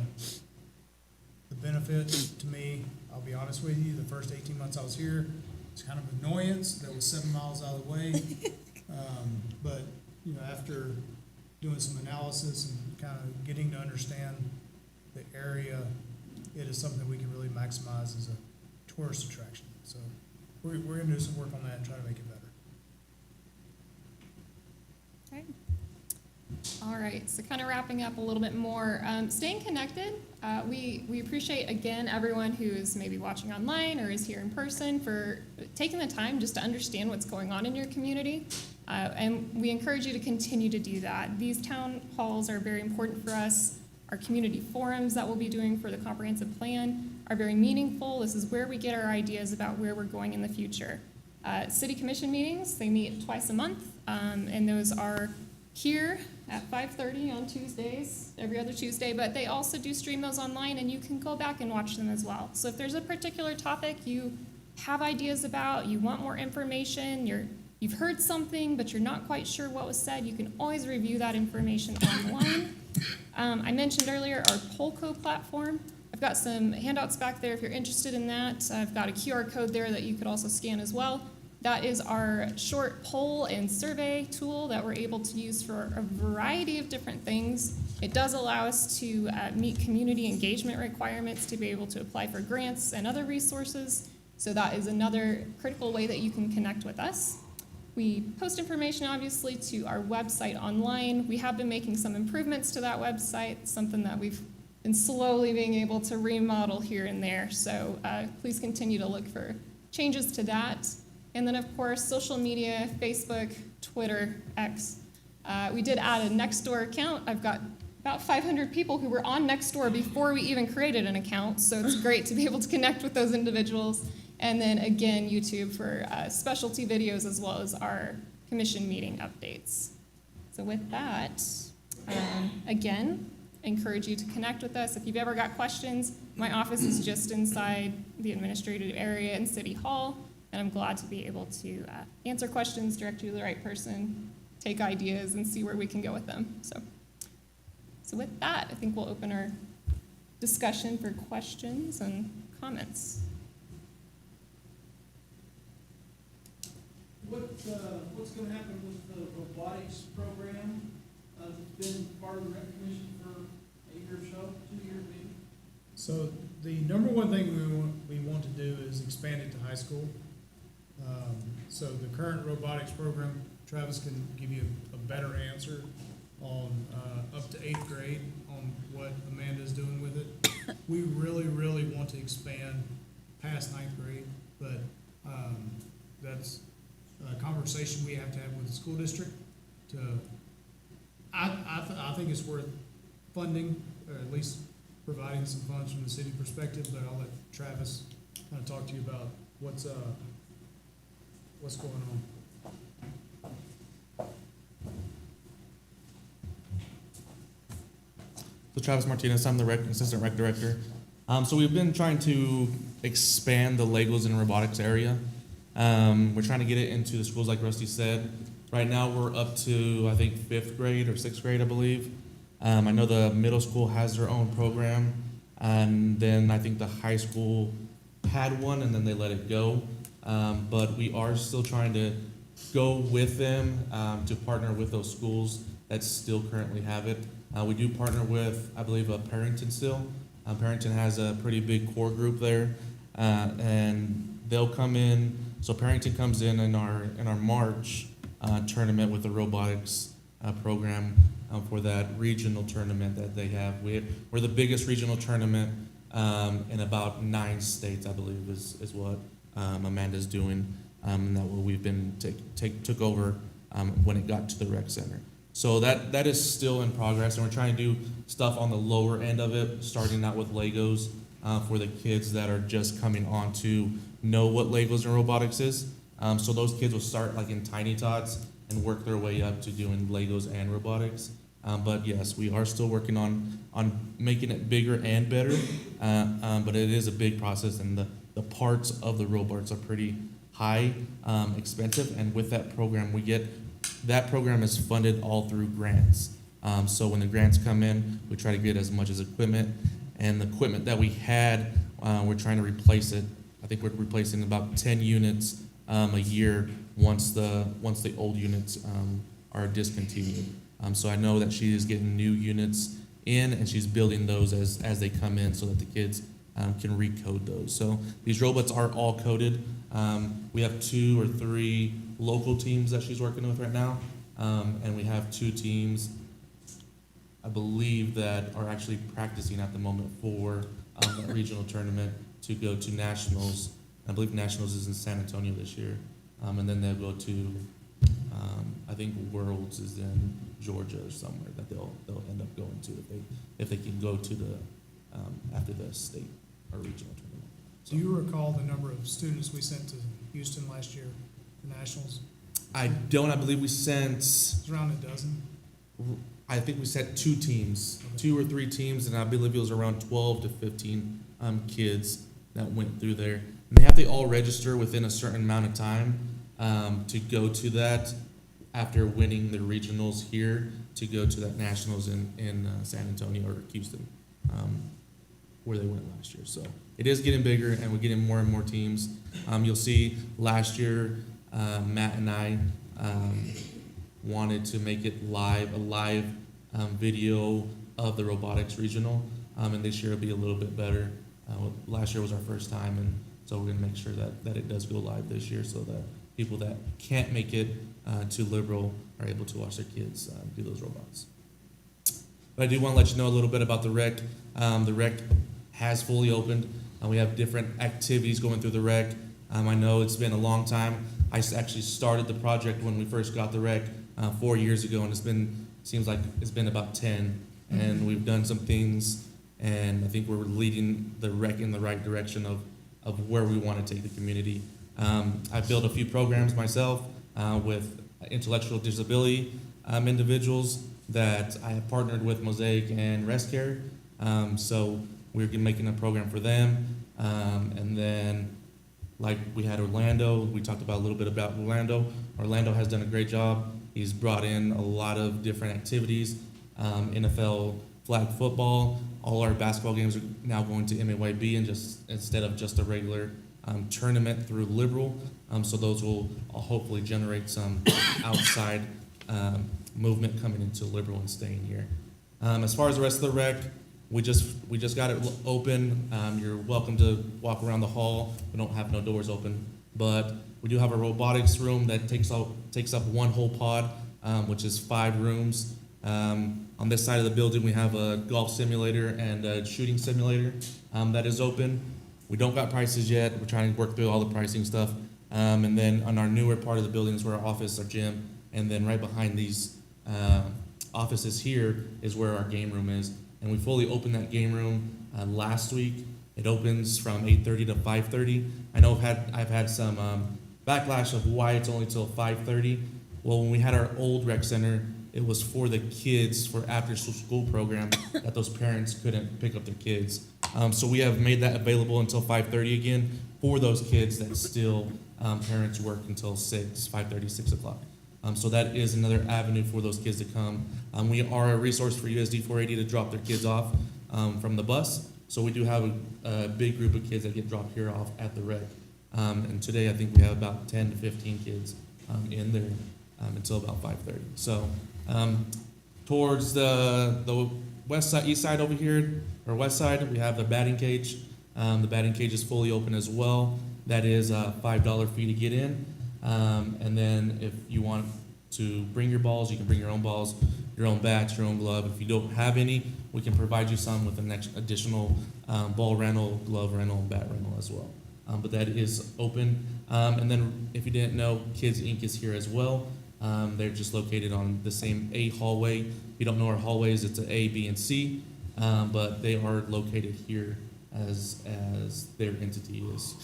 benefit to me. I'll be honest with you. The first 18 months I was here, it's kind of annoyance that was 7 miles out of the way. But after doing some analysis and kind of getting to understand the area it is something we can really maximize as a tourist attraction. So we're gonna do some work on that and try to make it better.
Okay. All right, so kind of wrapping up a little bit more, staying connected. We appreciate, again, everyone who's maybe watching online or is here in person for taking the time just to understand what's going on in your community. And we encourage you to continue to do that. These town halls are very important for us. Our community forums that we'll be doing for the comprehensive plan are very meaningful. This is where we get our ideas about where we're going in the future. City commission meetings, they meet twice a month, and those are here at 5:30 on Tuesdays, every other Tuesday, but they also do stream those online, and you can go back and watch them as well. So if there's a particular topic you have ideas about, you want more information, you've heard something, but you're not quite sure what was said, you can always review that information online. I mentioned earlier our Polco platform. I've got some handouts back there if you're interested in that. I've got a QR code there that you could also scan as well. That is our short poll and survey tool that we're able to use for a variety of different things. It does allow us to meet community engagement requirements to be able to apply for grants and other resources. So that is another critical way that you can connect with us. We post information, obviously, to our website online. We have been making some improvements to that website, something that we've been slowly being able to remodel here and there. So please continue to look for changes to that. And then, of course, social media, Facebook, Twitter, X. We did add a Nextdoor account. I've got about 500 people who were on Nextdoor before we even created an account, so it's great to be able to connect with those individuals. And then, again, YouTube for specialty videos as well as our commission meeting updates. So with that, again, encourage you to connect with us. If you've ever got questions, my office is just inside the administrative area in City Hall. And I'm glad to be able to answer questions, direct you to the right person, take ideas, and see where we can go with them. So with that, I think we'll open our discussion for questions and comments.
What's gonna happen with the robotics program? It's been part of the rec commission for a year or so, 2 years maybe.
So the number one thing we want to do is expand it to high school. So the current robotics program, Travis can give you a better answer on up to 8th grade on what Amanda's doing with it. We really, really want to expand past 9th grade, but that's a conversation we have to have with the school district. I think it's worth funding, or at least providing some funds from the city perspective, but I'll let Travis kind of talk to you about what's going on.
So Travis Martinez, I'm the assistant rec director. So we've been trying to expand the Legos and robotics area. We're trying to get it into the schools, like Rusty said. Right now we're up to, I think, 5th grade or 6th grade, I believe. I know the middle school has their own program, and then I think the high school had one, and then they let it go. But we are still trying to go with them to partner with those schools that still currently have it. We do partner with, I believe, Parrington still. Parrington has a pretty big core group there, and they'll come in. So Parrington comes in our March tournament with the robotics program for that regional tournament that they have. We're the biggest regional tournament in about 9 states, I believe, is what Amanda's doing, and that what we've been took over when it got to the rec center. So that is still in progress, and we're trying to do stuff on the lower end of it, starting out with Legos for the kids that are just coming on to know what Legos and robotics is. So those kids will start like in Tiny Tots and work their way up to doing Legos and robotics. But yes, we are still working on making it bigger and better, but it is a big process, and the parts of the robots are pretty high, expensive, and with that program that program is funded all through grants. So when the grants come in, we try to get as much as equipment, and the equipment that we had, we're trying to replace it. I think we're replacing about 10 units a year once the old units are discontinued. So I know that she is getting new units in, and she's building those as they come in, so that the kids can recode those. So these robots are all coded. We have 2 or 3 local teams that she's working with right now, and we have 2 teams, I believe, that are actually practicing at the moment for that regional tournament to go to nationals. I believe nationals is in San Antonio this year, and then they'll go to, I think Worlds is in Georgia or somewhere that they'll end up going to if they can go to the after the state or regional tournament.
Do you recall the number of students we sent to Houston last year, the nationals?
I don't. I believe we sent.
It's around a dozen.
I think we sent 2 teams, 2 or 3 teams, and I believe it was around 12 to 15 kids that went through there. And they have to all register within a certain amount of time to go to that after winning the regionals here to go to that nationals in San Antonio or Houston, where they went last year. So it is getting bigger, and we're getting more and more teams. You'll see last year, Matt and I wanted to make it live, a live video of the robotics regional, and this year will be a little bit better. Last year was our first time, and so we're going to make sure that it does go live this year so that people that can't make it to Liberal are able to watch their kids do those robots. But I do want to let you know a little bit about the rec. The rec has fully opened. We have different activities going through the rec. I know it's been a long time. I actually started the project when we first got the rec 4 years ago, and seems like it's been about 10. And we've done some things, and I think we're leading the rec in the right direction of where we want to take the community. I've built a few programs myself with intellectual disability individuals that I have partnered with Mosaic and Rescare. So we're making a program for them. And then, like we had Orlando, we talked about a little bit about Orlando. Orlando has done a great job. He's brought in a lot of different activities. NFL flag football. All our basketball games are now going to MAYB and instead of just a regular tournament through Liberal. So those will hopefully generate some outside movement coming into Liberal and staying here. As far as the rest of the rec, we just got it open. You're welcome to walk around the hall. We don't have no doors open, but we do have a robotics room that takes up one whole pod, which is 5 rooms. On this side of the building, we have a golf simulator and a shooting simulator that is open. We don't got prices yet. We're trying to work through all the pricing stuff. And then on our newer part of the building is where our office, our gym, and then right behind these offices here is where our game room is. And we fully opened that game room last week. It opens from 8:30 to 5:30. I know I've had some backlash of why it's only till 5:30. Well, when we had our old rec center, it was for the kids for after school program that those parents couldn't pick up their kids. So we have made that available until 5:30 again for those kids that still parents work until 5:30, 6 o'clock. So that is another avenue for those kids to come. We are a resource for USD 480 to drop their kids off from the bus. So we do have a big group of kids that get dropped here off at the rec. And today I think we have about 10 to 15 kids in there until about 5:30. So towards the west side, east side over here, or west side, we have the batting cage. The batting cage is fully open as well. That is a $5 fee to get in. And then if you want to bring your balls, you can bring your own balls, your own bats, your own glove. If you don't have any, we can provide you some with an additional ball rental, glove rental, and bat rental as well. But that is open. And then if you didn't know, Kids Inc. is here as well. They're just located on the same A hallway. If you don't know our hallways, it's an A, B, and C. But they are located here as their entity is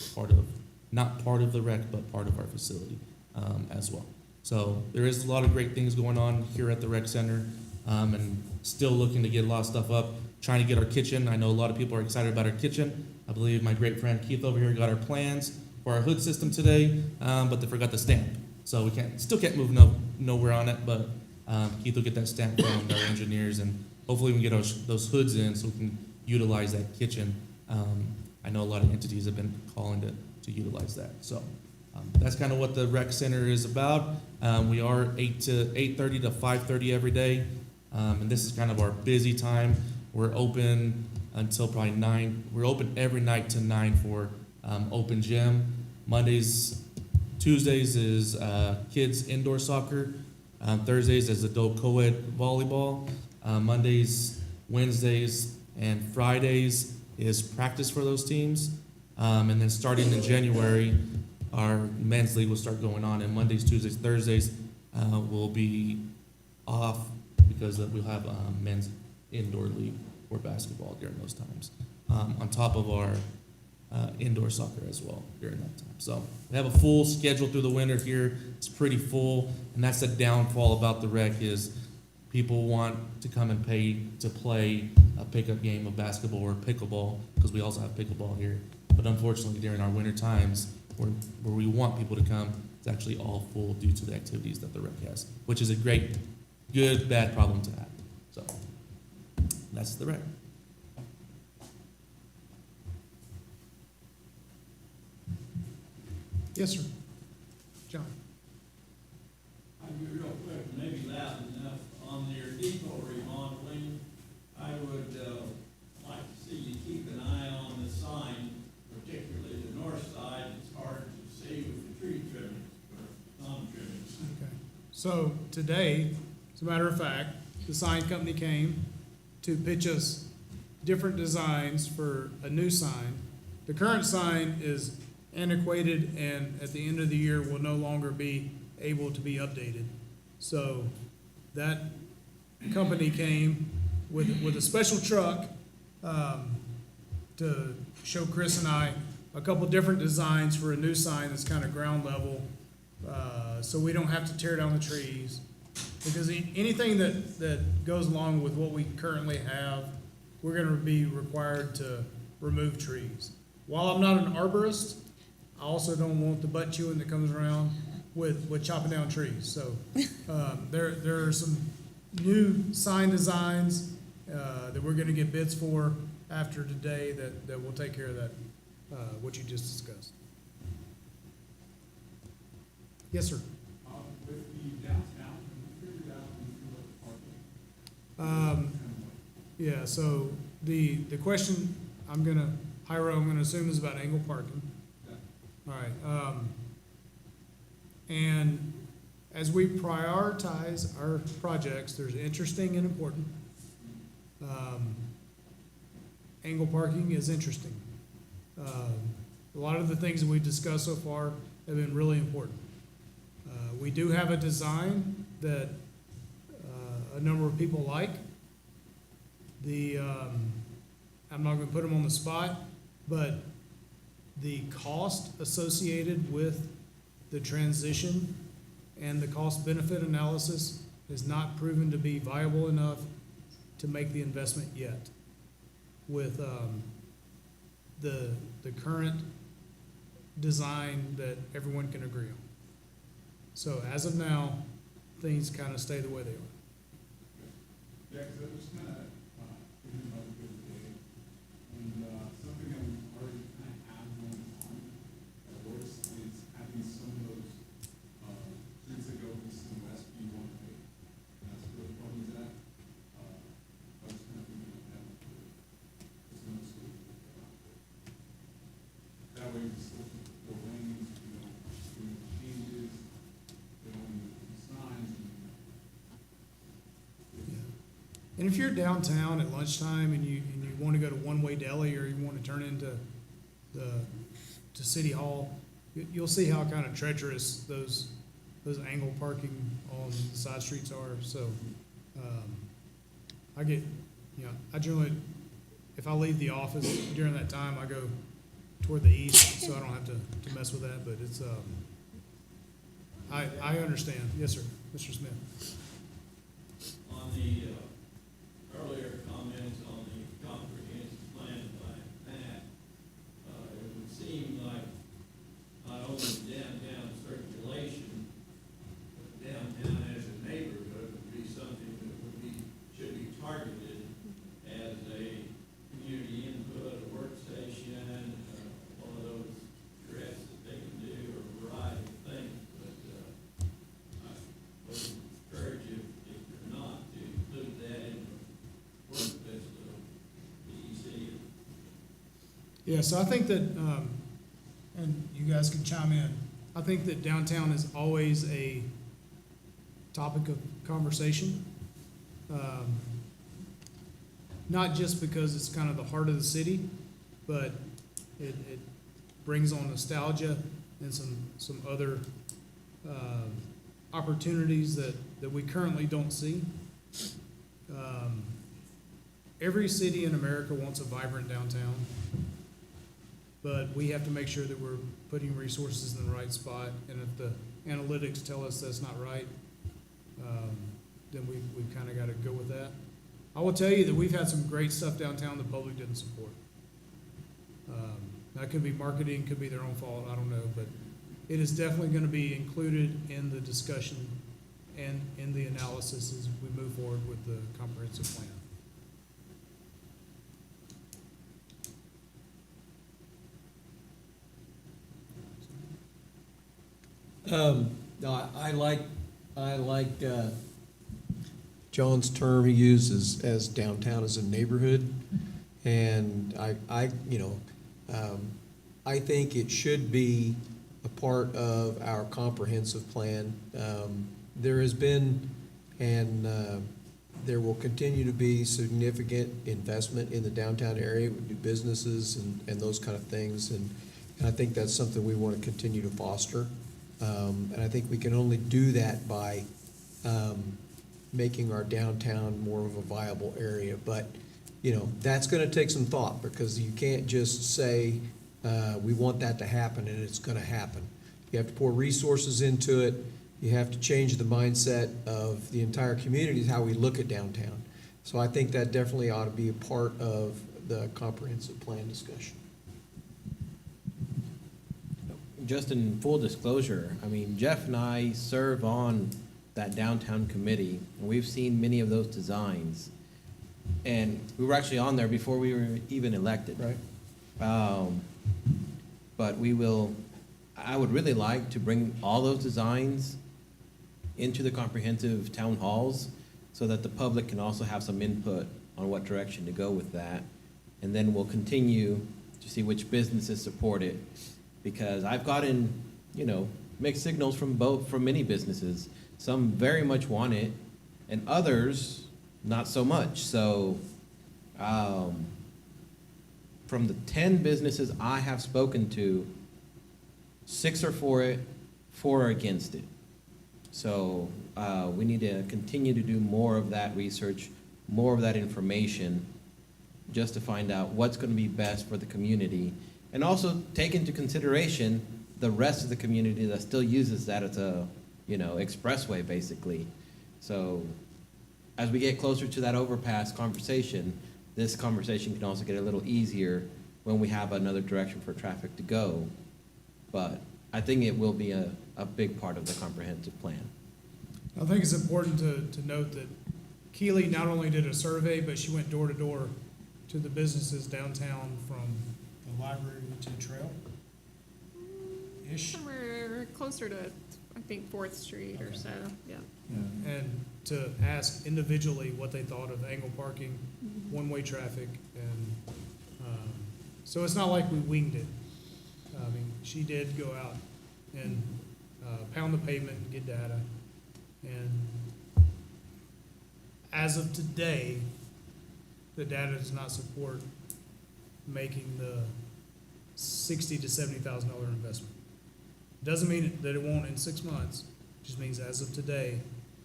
not part of the rec, but part of our facility as well. So there is a lot of great things going on here at the rec center, and still looking to get a lot of stuff up, trying to get our kitchen. I know a lot of people are excited about our kitchen. I believe my great friend Keith over here got our plans for our hood system today, but they forgot the stamp. So we still can't move nowhere on it, but Keith will get that stamp from our engineers, and hopefully we can get those hoods in so we can utilize that kitchen. I know a lot of entities have been calling to utilize that. So that's kind of what the rec center is about. We are 8:30 to 5:30 every day, and this is kind of our busy time. We're open until probably 9. We're open every night to 9 for open gym. Mondays, Tuesdays is kids indoor soccer. Thursdays is adult co-ed volleyball. Mondays, Wednesdays, and Fridays is practice for those teams. And then starting in January, our men's league will start going on. And Mondays, Tuesdays, Thursdays will be off because we'll have men's indoor league for basketball during those times. On top of our indoor soccer as well during that time. So we have a full schedule through the winter here. It's pretty full, and that's the downfall about the rec is people want to come and pay to play a pickup game of basketball or pickleball because we also have pickleball here. But unfortunately, during our winter times, where we want people to come, it's actually all full due to the activities that the rec has, which is a great, good, bad problem to have. So that's the rec.
Yes, sir. John?
I'd be real quick, maybe loud enough, on your depot remodeling, I would, like to see you keep an eye on the sign, particularly the north side, it's hard to see with the tree trimmings, or non-trimmings.
Okay. So today, as a matter of fact, the sign company came to pitch us different designs for a new sign. The current sign is antiquated and at the end of the year will no longer be able to be updated. So that company came with a special truck to show Chris and I a couple different designs for a new sign that's kind of ground level, so we don't have to tear down the trees. Because anything that goes along with what we currently have, we're gonna be required to remove trees. While I'm not an arborist, I also don't want the butt chewing that comes around with chopping down trees. So there are some new sign designs that we're gonna get bids for after today that will take care of that, what you just discussed. Yes, sir.
With the downtown, we figured out what parking.
Yeah, so the question I'm gonna assume is about angle parking. All right, and as we prioritize our projects, there's interesting and important. Angle parking is interesting. A lot of the things that we've discussed so far have been really important. We do have a design that a number of people like. I'm not gonna put them on the spot, but the cost associated with the transition and the cost-benefit analysis has not proven to be viable enough to make the investment yet with the current design that everyone can agree on. So as of now, things kind of stay the way they are.
Yeah, because it was kind of, thinking about it the other day, and, something that we already kind of have going on at works is having some of those, streets that go east and west be one way. And that's where the problem is at. I was kind of thinking of that for some of the schools. That way we still keep the lanes, doing changes, doing signs and.
And if you're downtown at lunchtime and you want to go to One-Way Deli or you want to turn into to City Hall, you'll see how kind of treacherous those angle parking on the side streets are. So I generally, if I leave the office during that time, I go toward the east, so I don't have to mess with that. But it's I understand. Yes, sir, Mr. Smith.
On the earlier comments on the comprehensive plan by Matt, it would seem like not only downtown circulation, but downtown as a neighborhood would be something that should be targeted as a community input, a workstation, one of those dress that they can do, or a variety of things. But I would encourage you, if you're not, to include
Yeah, so I think that, and you guys can chime in, I think that downtown is always a topic of conversation. Not just because it's kind of the heart of the city, but it brings on nostalgia and some other opportunities that we currently don't see. Every city in America wants a vibrant downtown, but we have to make sure that we're putting resources in the right spot. And if the analytics tell us that's not right, then we've kind of got to go with that. I will tell you that we've had some great stuff downtown the public didn't support. That could be marketing, could be their own fault, I don't know, but it is definitely going to be included in the discussion and in the analysis as we move forward with the comprehensive plan.
No, I like John's term he uses as downtown as a neighborhood. And I think it should be a part of our comprehensive plan. There has been, and there will continue to be significant investment in the downtown area with new businesses and those kind of things. And I think that's something we want to continue to foster. And I think we can only do that by making our downtown more of a viable area. But, that's going to take some thought, because you can't just say, we want that to happen and it's going to happen. You have to pour resources into it. You have to change the mindset of the entire community, how we look at downtown. So I think that definitely ought to be a part of the comprehensive plan discussion.
Just in full disclosure, I mean, Jeff and I serve on that downtown committee, and we've seen many of those designs. And we were actually on there before we were even elected.
Right.
But I would really like to bring all those designs into the comprehensive town halls so that the public can also have some input on what direction to go with that. And then we'll continue to see which businesses support it. Because I've gotten, mixed signals from many businesses. Some very much want it, and others not so much. So, from the 10 businesses I have spoken to, 6 are for it, 4 are against it. So, we need to continue to do more of that research, more of that information, just to find out what's going to be best for the community. And also take into consideration the rest of the community that still uses that as a, expressway, basically. So as we get closer to that overpass conversation, this conversation can also get a little easier when we have another direction for traffic to go. But I think it will be a big part of the comprehensive plan.
I think it's important to note that Keely not only did a survey, but she went door to door to the businesses downtown from the library to Trail-ish,
Somewhere closer to, I think, 4th Street or so, yeah.
and to ask individually what they thought of angle parking, one-way traffic, and so it's not like we winged it. I mean, she did go out and pound the pavement and get data, and as of today, the data does not support making the $60,000 to $70,000 investment. Doesn't mean that it won't in 6 months. It just means as of today,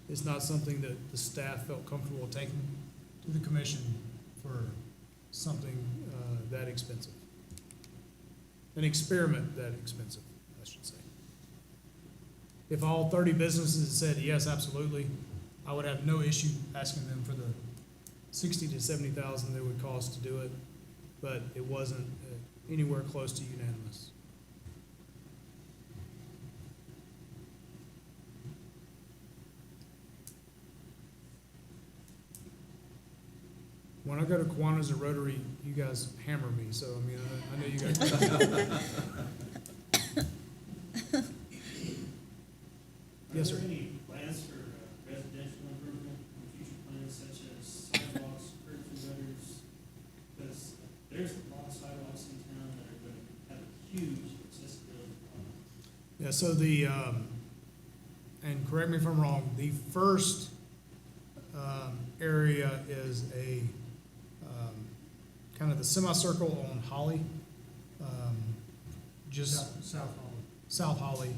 it's not something that the staff felt comfortable taking to the commission for something that expensive. An experiment that expensive, I should say. If all 30 businesses said yes, absolutely, I would have no issue asking them for the $60,000 to $70,000 that it would cost to do it, but it wasn't anywhere close to unanimous. When I go to Kiwanis or Rotary, you guys hammer me, so I mean, I know you guys. Yes, sir.
Are there any plans for residential improvement, future plans such as sidewalks, curbs and gutters? Because there's a lot of sidewalks in town
so the, and correct me if I'm wrong, the first area is a, kind of the semicircle on Holly, just
South Holland.
South Holly,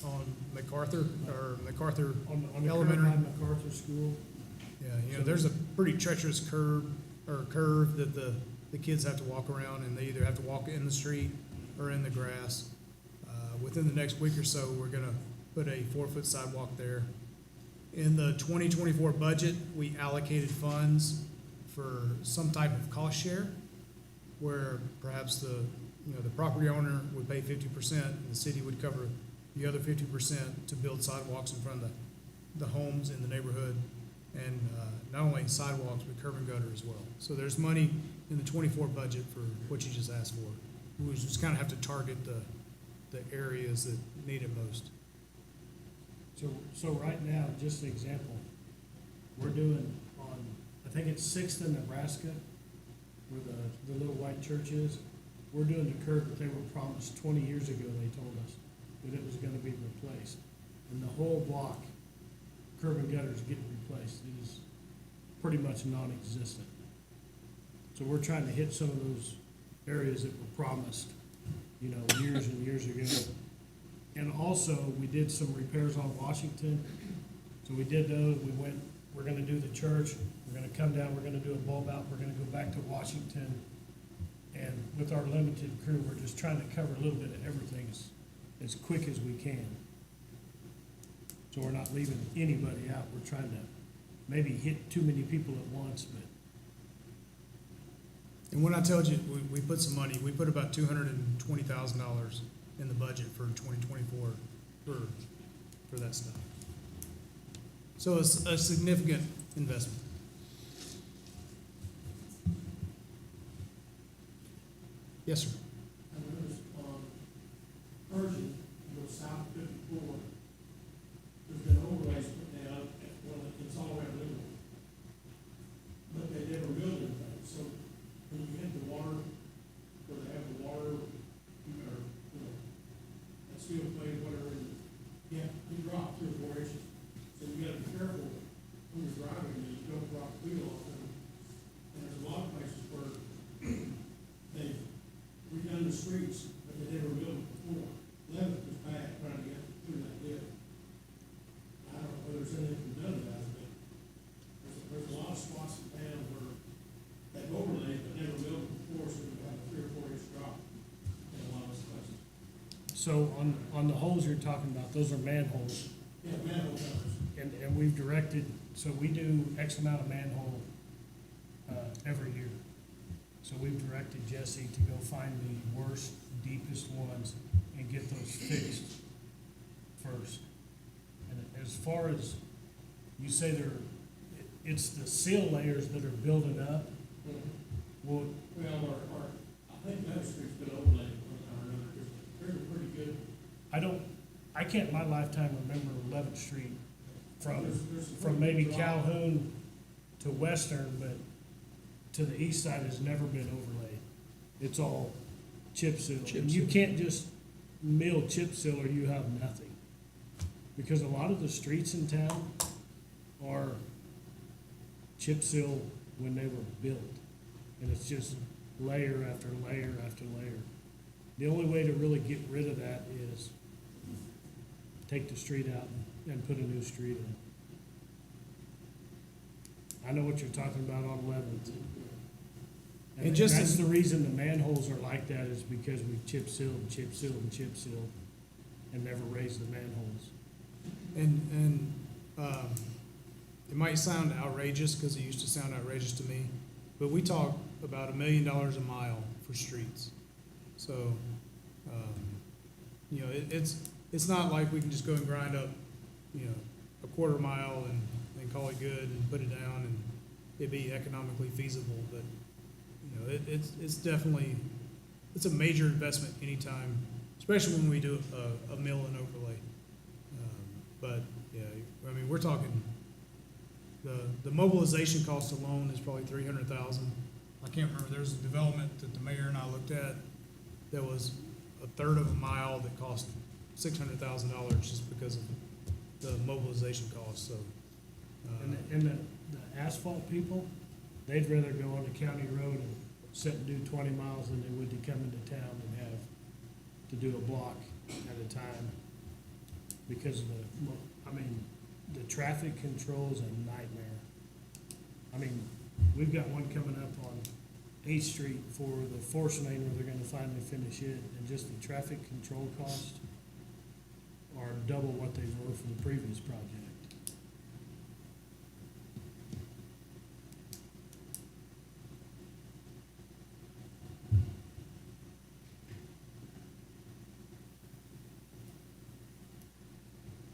on MacArthur, or MacArthur
On the curve
Elementary.
by MacArthur School.
Yeah, you know, there's a pretty treacherous curve that the kids have to walk around, and they either have to walk in the street or in the grass. Within the next week or so, we're gonna put a 4-foot sidewalk there. In the 2024 budget, we allocated funds for some type of cost share, where perhaps the property owner would pay 50%, and the city would cover the other 50% to build sidewalks in front of the homes in the neighborhood. And not only sidewalks, but curb and gutter as well. So there's money in the 24 budget for what you just asked for. We just kind of have to target the areas that need it most.
So right now, just an example, we're doing on, I think it's Sixth in Nebraska, where the little white church is. We're doing the curb that they were promised 20 years ago, they told us, that it was gonna be replaced. And the whole block, curb and gutter is getting replaced. It is pretty much non-existent. So we're trying to hit some of those areas that were promised, years and years ago. And also, we did some repairs on Washington. So we did those, we're gonna do the church, we're gonna come down, we're gonna do a bulb out, we're gonna go back to Washington. And with our limited crew, we're just trying to cover a little bit of everything as quick as we can. So we're not leaving anybody out, we're trying to maybe hit too many people at once, but
And when I told you, we put some money, we put about $220,000 in the budget for 2024 for that stuff. So it's a significant investment. Yes, sir.
I noticed on Pershing, you go south 54, there's been overlays put down, it's all around Liberal. But they never built anything, so when you hit the water, where they have the water, that steel plate, whatever, you drop 3 or 4 inches. So you gotta be careful when you're driving, that you don't drop the wheel off. And there's a lot of places where they've redone the streets, but they never built them before. 11th was bad, trying to get through that dip. I don't know whether there's anything done about it, but there's a lot of spots in town where they've overlaid, but never built them before, so we have a 3 or 4 inch drop in a lot of those places. So on the holes you're talking about, those are manholes. Yeah, manhole covers. And we've directed, so we do X amount of manhole, every year. So we've directed Jesse to go find the worst, deepest ones and get those fixed first. And as far as, you say it's the seal layers that are building up. Well, I think Main Street's been overlaid one time or another, there's a pretty good. I can't in my lifetime remember 11th Street from maybe Calhoun to Western, but to the east side has never been overlaid. It's all chip seal. And you can't just mill chip seal or you have nothing. Because a lot of the streets in town are chip seal when they were built. And it's just layer after layer after layer. The only way to really get rid of that is take the street out and put a new street in. I know what you're talking about on 11th. And
just
that's
as-
the reason the manholes are like that, is because we chip sealed and chip sealed and chip sealed and never raised the manholes.
And it might sound outrageous, because it used to sound outrageous to me, but we talk about $1 million a mile for streets. So, it's not like we can just go and grind up, a quarter mile and call it good and put it down and it'd be economically feasible, but, it's definitely, it's a major investment anytime, especially when we do a mill and overlay. But, yeah, I mean, we're talking, the mobilization cost alone is probably $300,000. I can't remember, there's a development that the mayor and I looked at that was a third of a mile that cost $600,000 just because of the mobilization cost, so.
And the asphalt people, they'd rather go on the county road and sit and do 20 miles than they would to come into town and have to do a block at a time. Because of the traffic control is a nightmare. I mean, we've got one coming up on 8th Street for the force main where they're gonna finally finish it, and just the traffic control costs are double what they were for the previous project.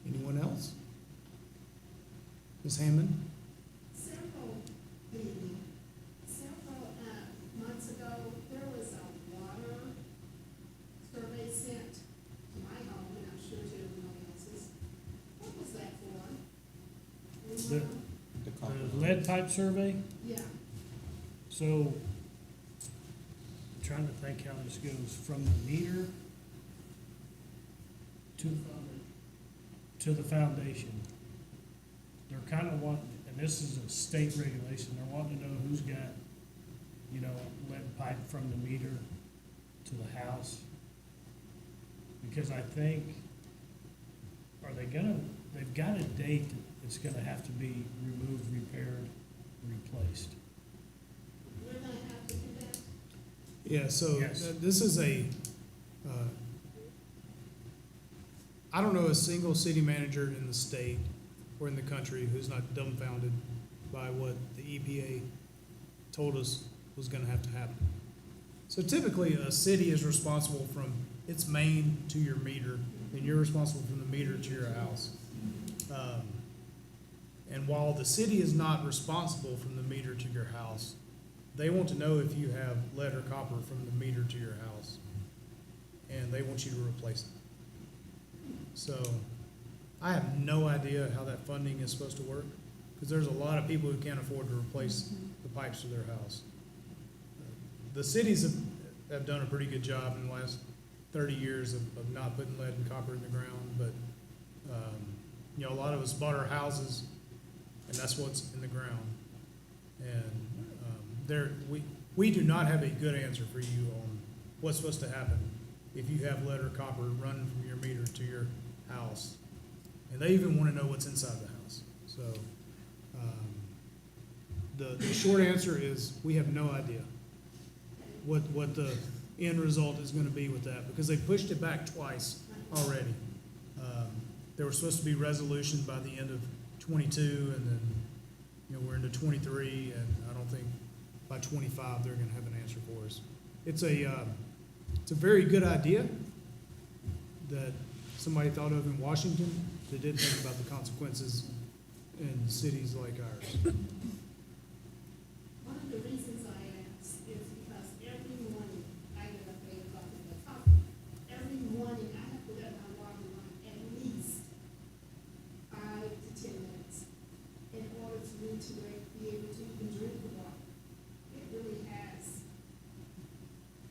Anyone else? Ms. Hammond?
Several months ago, there was a water survey sent to my home, and I'm sure to everyone else's. What was that for?
The- The lead pipe survey,
Yeah,
so I'm trying to think how this goes from the meter to the foundation. They're kind of wanting, and this is a state regulation, they're wanting to know who's got, lead pipe from the meter to the house. Because I think, they've got a date that it's gonna have to be removed, repaired, replaced.
we're gonna have to do that.
Yeah, so
Yes.
this is I don't know a single city manager in the state or in the country who's not dumbfounded by what the EPA told us was gonna have to happen. So typically, a city is responsible from its main to your meter, and you're responsible from the meter to your house. And while the city is not responsible from the meter to your house, they want to know if you have lead or copper from the meter to your house, and they want you to replace it. So I have no idea how that funding is supposed to work, because there's a lot of people who can't afford to replace the pipes to their house. The cities have done a pretty good job in the last 30 years of not putting lead and copper in the ground, but, a lot of us bought our houses, and that's what's in the ground. And we do not have a good answer for you on what's supposed to happen if you have lead or copper running from your meter to your house. And they even want to know what's inside the house. So the short answer is we have no idea what the end result is going to be with that, because they pushed it back twice already. There was supposed to be resolution by the end of 22, and then we're into 23, and I don't think by 25 they're going to have an answer for us. It's a very good idea that somebody thought of in Washington that didn't think about the consequences in cities like ours.
One of the reasons I asked is because every morning I get up at 8 o'clock to get coffee. Every morning I have to let my water run at least 5 to 10 minutes in order for me to be able to even drink the water. It really has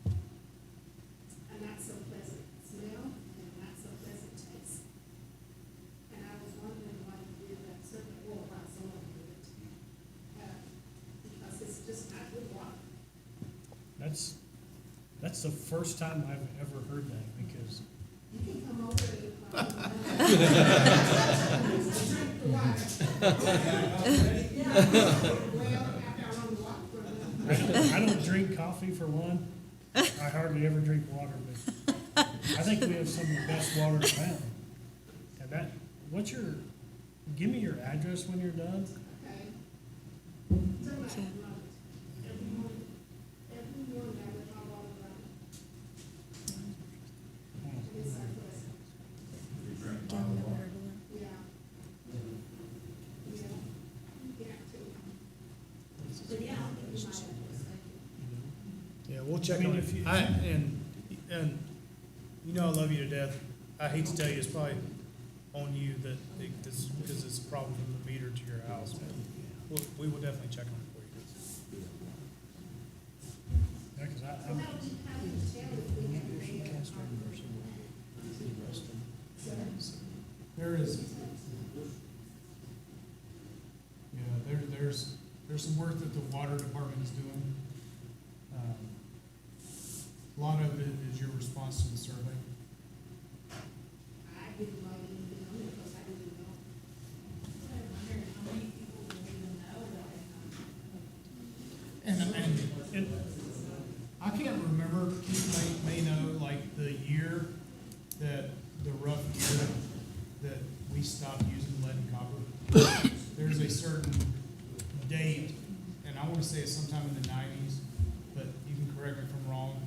a not so pleasant smell and a not so pleasant taste. And I was wondering why you did that, certainly, or why someone did it. Because it's just not good water.
That's the first time I've ever heard that, because
You can come over and drink the water. Well, after I run the water for a minute.
I don't drink coffee for one. I hardly ever drink water, but I think we have some of the best water around. And give me your address when you're done.
Okay. Somebody run it. Every morning I let my water run. It's so pleasant. Yeah. Yeah. You have to. But yeah, I'll give you my address, thank you.
Yeah, we'll check
I mean,
on
if
it.
you-
And I love you to death. I hate to tell you, it's probably on you because it's a problem from the meter to your house. But we will definitely check on it for you.
Yeah, 'cause I'm,
How would you tell if we had to pay a
There is, yeah, there's some work that the water department is doing. A lot of it is your response to the survey.
I didn't know anything on it because I didn't know. I wonder how many people will even know that.
And I can't remember, Keith may know, like, the year that, the rough year that we stopped using lead and copper. There's a certain date, and I wanna say it's sometime in the nineties, but you can correct me if I'm wrong.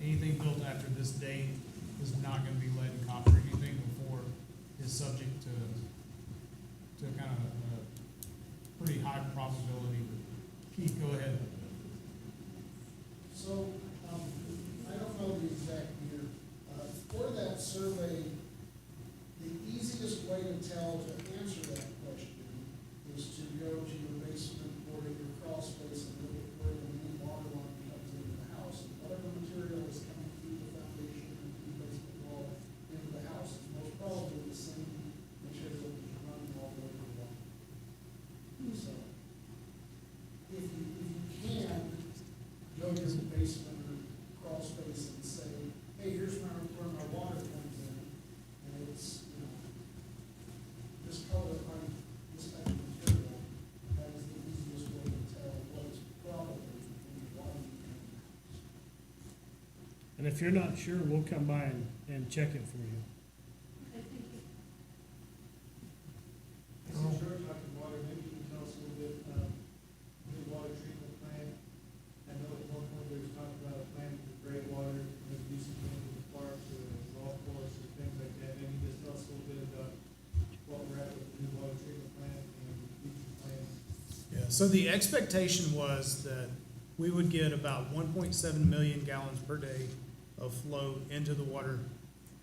Anything built after this date is not gonna be lead and copper. Anything before is subject to kind of a pretty high probability. Keith, go ahead.
So, I don't know the exact year. For that survey, the easiest way to tell, to answer that question, is to go to your basement or to your crawl space and look at where the main water line comes into the house. And whatever material is coming through the foundation and through the basement wall into the house is most probably the same material that's running all the way to the water. So, if you can, go to your basement or crawl space and say, hey, here's where my water comes in, and it's, you know, this color on this type of material, that is the easiest way to tell what is probably in the water in the house.
and if you're not sure, we'll come by and check it for you.
I think
Since you're talking water, maybe you can tell us a little bit, the water treatment plant. I know at one point there was talk about a plan for gray water, maybe do some things with the parks or the golf course or things like that. Maybe just tell us a little bit about what we're at with the new water treatment plant and future plans.
Yeah, so the expectation was that we would get about 1.7 million gallons per day of flow into the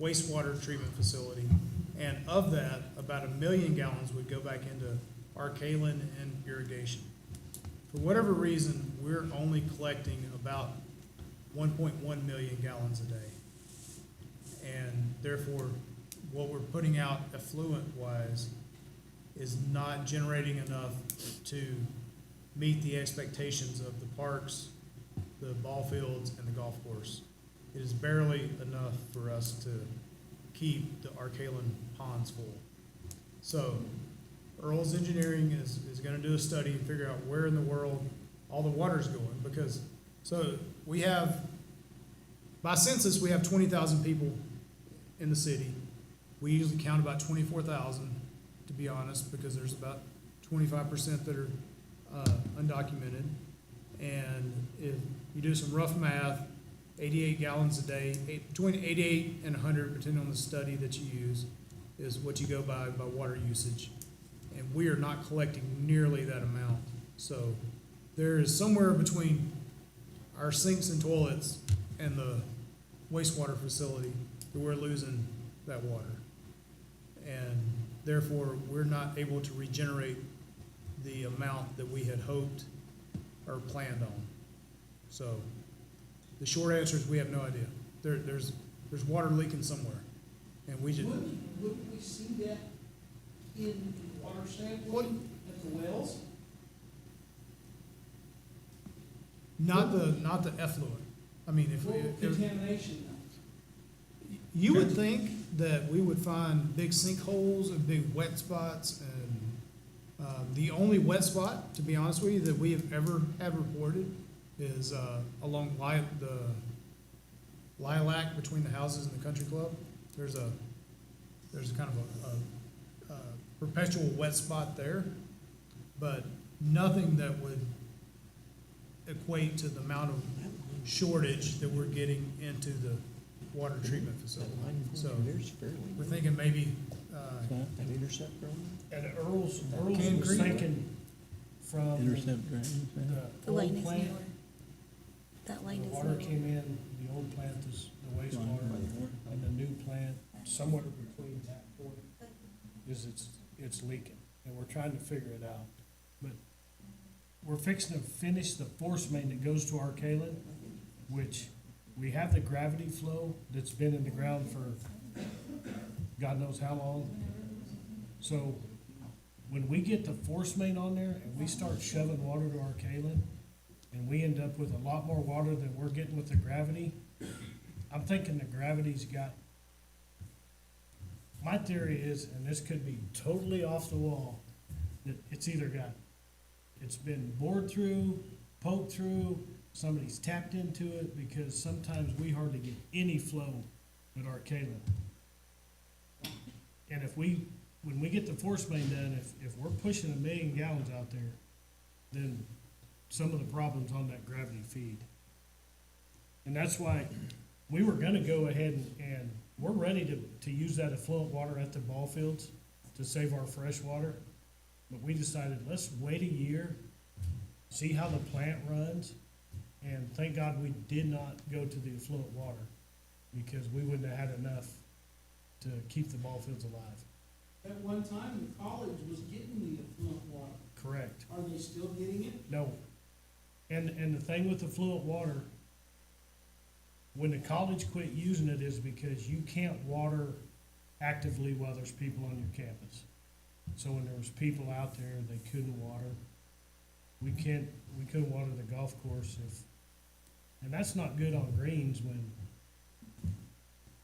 wastewater treatment facility. And of that, about 1 million gallons would go back into Arcalan and irrigation. For whatever reason, we're only collecting about 1.1 million gallons a day. And therefore, what we're putting out effluent-wise is not generating enough to meet the expectations of the parks, the ball fields, and the golf course. It is barely enough for us to keep the Arcalan ponds full. So Earl's Engineering is gonna do a study and figure out where in the world all the water's going, because, so we have, by census, we have 20,000 people in the city. We usually count about 24,000, to be honest, because there's about 25% that are undocumented. And if you do some rough math, 88 gallons a day, between 88 and 100, depending on the study that you use, is what you go by water usage. And we are not collecting nearly that amount. So there is somewhere between our sinks and toilets and the wastewater facility that we're losing that water. And therefore, we're not able to regenerate the amount that we had hoped or planned on. So the short answer is we have no idea. There's water leaking somewhere, and we just.
Wouldn't we see that in water sampling at the wells?
Not the effluent. I mean, if
Contamination.
you would think that we would find big sinkholes and big wet spots, and the only wet spot, to be honest with you, that we have ever had reported is along the lilac between the houses and the country club. There's kind of a perpetual wet spot there, but nothing that would equate to the amount of shortage that we're getting into the water treatment facility. So we're thinking maybe,
And Earl's
Can
was
Creek.
thinking from
The
the
line
old
is
plant,
newer. That line
the
is
water
newer.
came in, the old plant is the wastewater, and the new plant, somewhere between that point, is it's leaking, and we're trying to figure it out. But we're fixing to finish the force main that goes to Arcalan, which we have the gravity flow that's been in the ground for God knows how long. So when we get the force main on there and we start shoving water to our Kalen, and we end up with a lot more water than we're getting with the gravity, I'm thinking the gravity's got, my theory is, and this could be totally off the wall, that it's either it's been bored through, poked through, somebody's tapped into it, because sometimes we hardly get any flow at our Kalen. And when we get the force main done, if we're pushing 1 million gallons out there, then some of the problems on that gravity feed. And that's why we were gonna go ahead and we're ready to use that effluent water at the ball fields to save our fresh water. But we decided, let's wait a year, see how the plant runs, and thank God we did not go to the effluent water, because we wouldn't have had enough to keep the ball fields alive.
At one time, the college was getting the effluent water.
Correct.
Are they still getting it?
No. And the thing with affluent water, when the college quit using it is because you can't water actively while there's people on your campus. So when there was people out there, they couldn't water. We couldn't water the golf course and that's not good on greens when,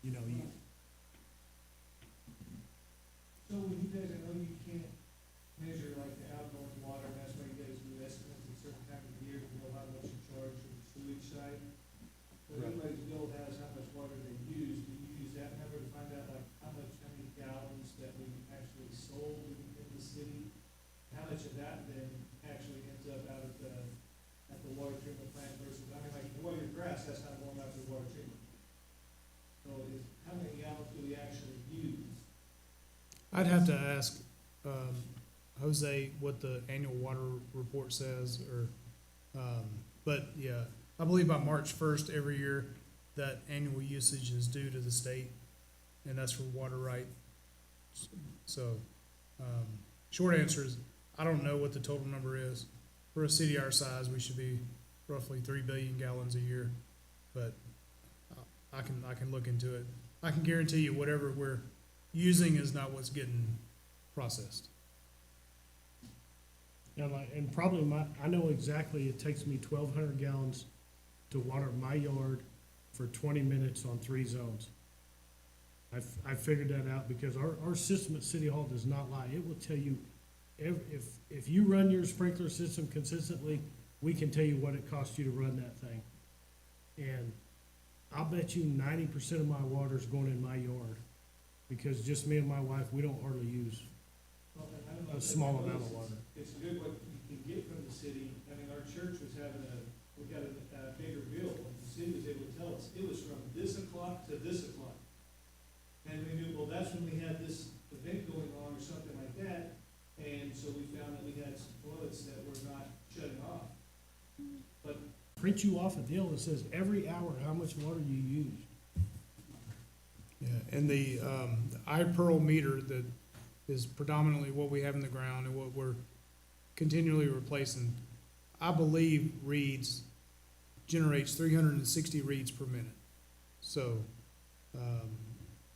you know, you,
So when you guys, I know you can't measure like the outgoing water, and that's why you guys do estimates at certain time of year to know how much you charge for the sewage side. But
Right.
anybody's bill has how much water they use, do you use that number to find out like how many gallons that we actually sold in the city? How much of that then actually ends up out at the water treatment plant versus, I mean, like, you water your grass, that's not going out to the water treatment. So how many gallons do we actually use?
I'd have to ask, Jose what the annual water report says, or, but yeah, I believe by March 1st every year, that annual usage is due to the state, and that's for water right. So, short answer is, I don't know what the total number is. For a city our size, we should be roughly 3 billion gallons a year, but I can look into it. I can guarantee you whatever we're using is not what's getting processed.
and probably I know exactly, it takes me 1,200 gallons to water my yard for 20 minutes on 3 zones. I figured that out because our system at City Hall does not lie. It will tell you, if you run your sprinkler system consistently, we can tell you what it costs you to run that thing. And I'll bet you 90% of my water is going in my yard, because just me and my wife, we don't hardly use
Well, and I don't know
a
if
small
everyone
amount of
knows,
water.
It's good what you can get from the city. I mean, our church was having we got a bigger bill, and the city was able to tell us, it was from this o'clock to this o'clock. And we knew, well, that's when we had this event going on or something like that, and so we found that we had some toilets that were not shutting off. But
Print you off a deal that says every hour how much water you used.
Yeah, and the iPearl meter that is predominantly what we have in the ground and what we're continually replacing, I believe generates 360 reads per minute. So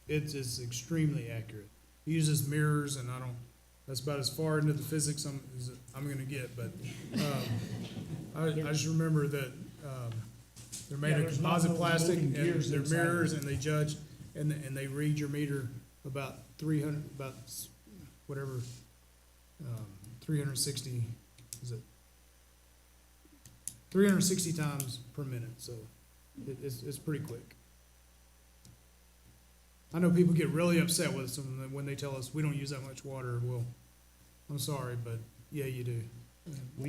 it's extremely accurate. It uses mirrors, and that's about as far into the physics I'm going to get. But I just remember that they're made
Yeah,
of
there's not
composite
no
plastic,
moving
and
gears
they're
inside.
mirrors, and they judge, and they read your meter about 360, is it? 360 times per minute, so it's pretty quick. I know people get really upset with us when they tell us we don't use that much water. Well, I'm sorry, but yeah, you do.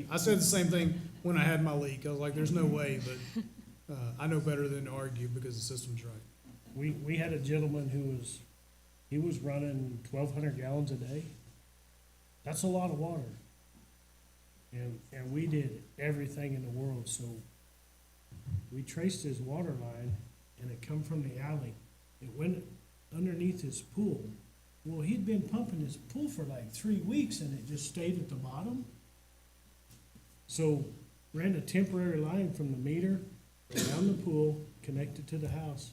I said the same thing when I had my leak. I was like, there's no way, but I know better than to argue because the system's right.
We had a gentleman he was running 1,200 gallons a day. That's a lot of water. And we did everything in the world, so we traced his water line, and it come from the alley. It went underneath his pool. Well, he'd been pumping his pool for like 3 weeks, and it just stayed at the bottom. So ran a temporary line from the meter around the pool, connected to the house,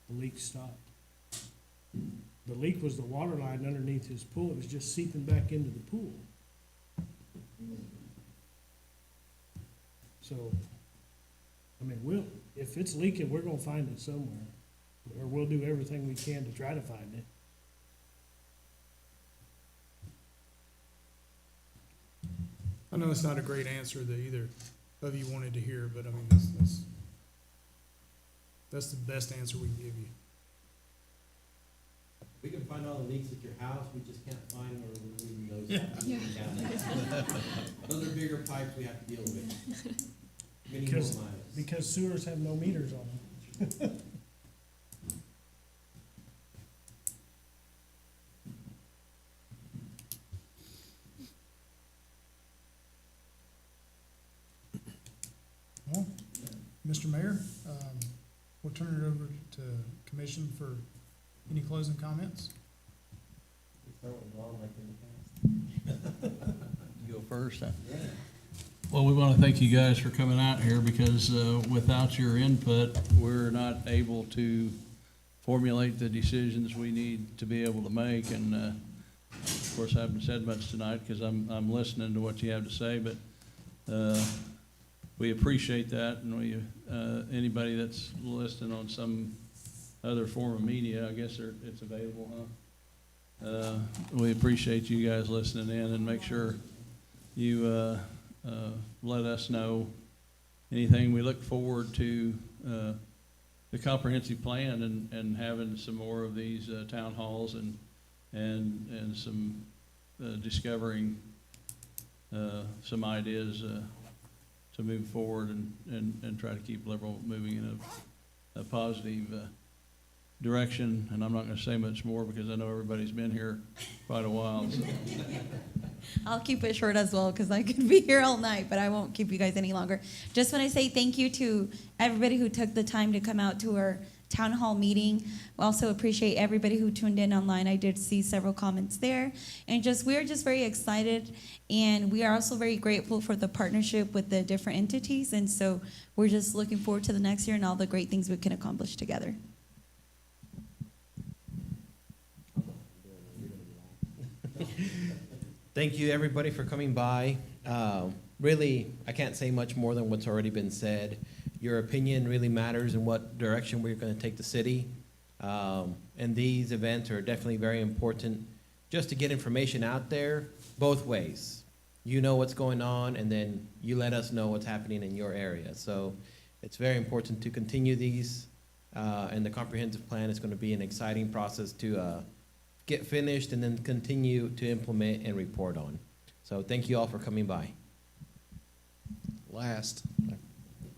the leak stopped. The leak was the water line underneath his pool. It was just seeping back into the pool. So, I mean, if it's leaking, we're gonna find it somewhere. Or we'll do everything we can to try to find it.
I know it's not a great answer that either of you wanted to hear, but I mean, that's the best answer we can give you.
We can find all the leaks at your house, we just can't find where we're moving those. Those are bigger pipes we have to deal with. Many more
Because-
miles.
Because sewers have no meters on them.
Well, Mr. Mayor, we'll turn it over to commission for any closing comments.
Go first. Well, we want to thank you guys for coming out here because without your input, we're not able to formulate the decisions we need to be able to make. And of course, I haven't said much tonight because I'm listening to what you have to say, but we appreciate that. And we anybody that's listening on some other form of media, I guess it's available, huh? We appreciate you guys listening in, and make sure you let us know anything. We look forward to the comprehensive plan and having some more of these town halls and some discovering some ideas to move forward and try to keep Liberal moving in a positive direction. And I'm not going to say much more because I know everybody's been here quite a while. So.
I'll keep it short as well because I could be here all night, but I won't keep you guys any longer. Just want to say thank you to everybody who took the time to come out to our town hall meeting. We also appreciate everybody who tuned in online. I did see several comments there. And we're just very excited, and we are also very grateful for the partnership with the different entities. And so we're just looking forward to the next year and all the great things we can accomplish together.
Thank you, everybody, for coming by. Really, I can't say much more than what's already been said. Your opinion really matters in what direction we're going to take the city. And these events are definitely very important just to get information out there both ways. You know what's going on, and then you let us know what's happening in your area. So it's very important to continue these. And the comprehensive plan is going to be an exciting process to get finished and then continue to implement and report on. So thank you all for coming by.
Last, I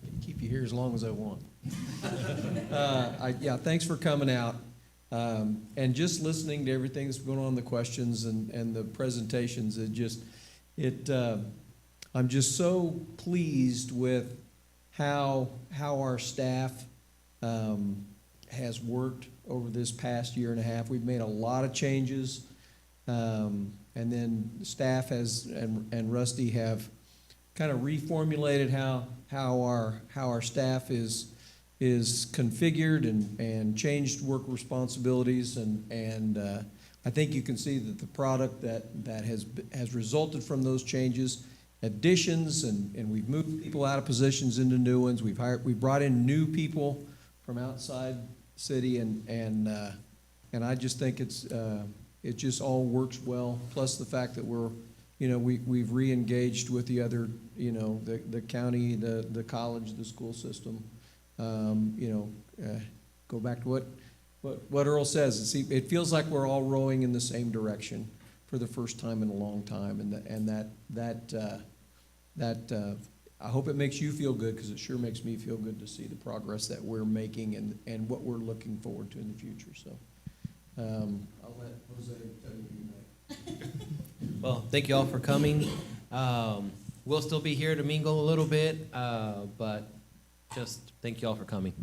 can keep you here as long as I want. Yeah, thanks for coming out. And just listening to everything that's going on, the questions and the presentations, I'm just so pleased with how our staff has worked over this past year and a half. We've made a lot of changes, and then staff and Rusty have kind of reformulated how our staff is configured and changed work responsibilities, and I think you can see that the product that has resulted from those changes, additions, and we've moved people out of positions into new ones. We've brought in new people from outside city, and I just think it just all works well. Plus the fact that we've re-engaged with the other, the county, the college, the school system. Go back to what Earl says. It feels like we're all rowing in the same direction for the first time in a long time, and that I hope it makes you feel good, because it sure makes me feel good to see the progress that we're making and what we're looking forward to in the future. So I'll let Jose tell you that.
Well, thank you all for coming. We'll still be here to mingle a little bit, but just thank you all for coming.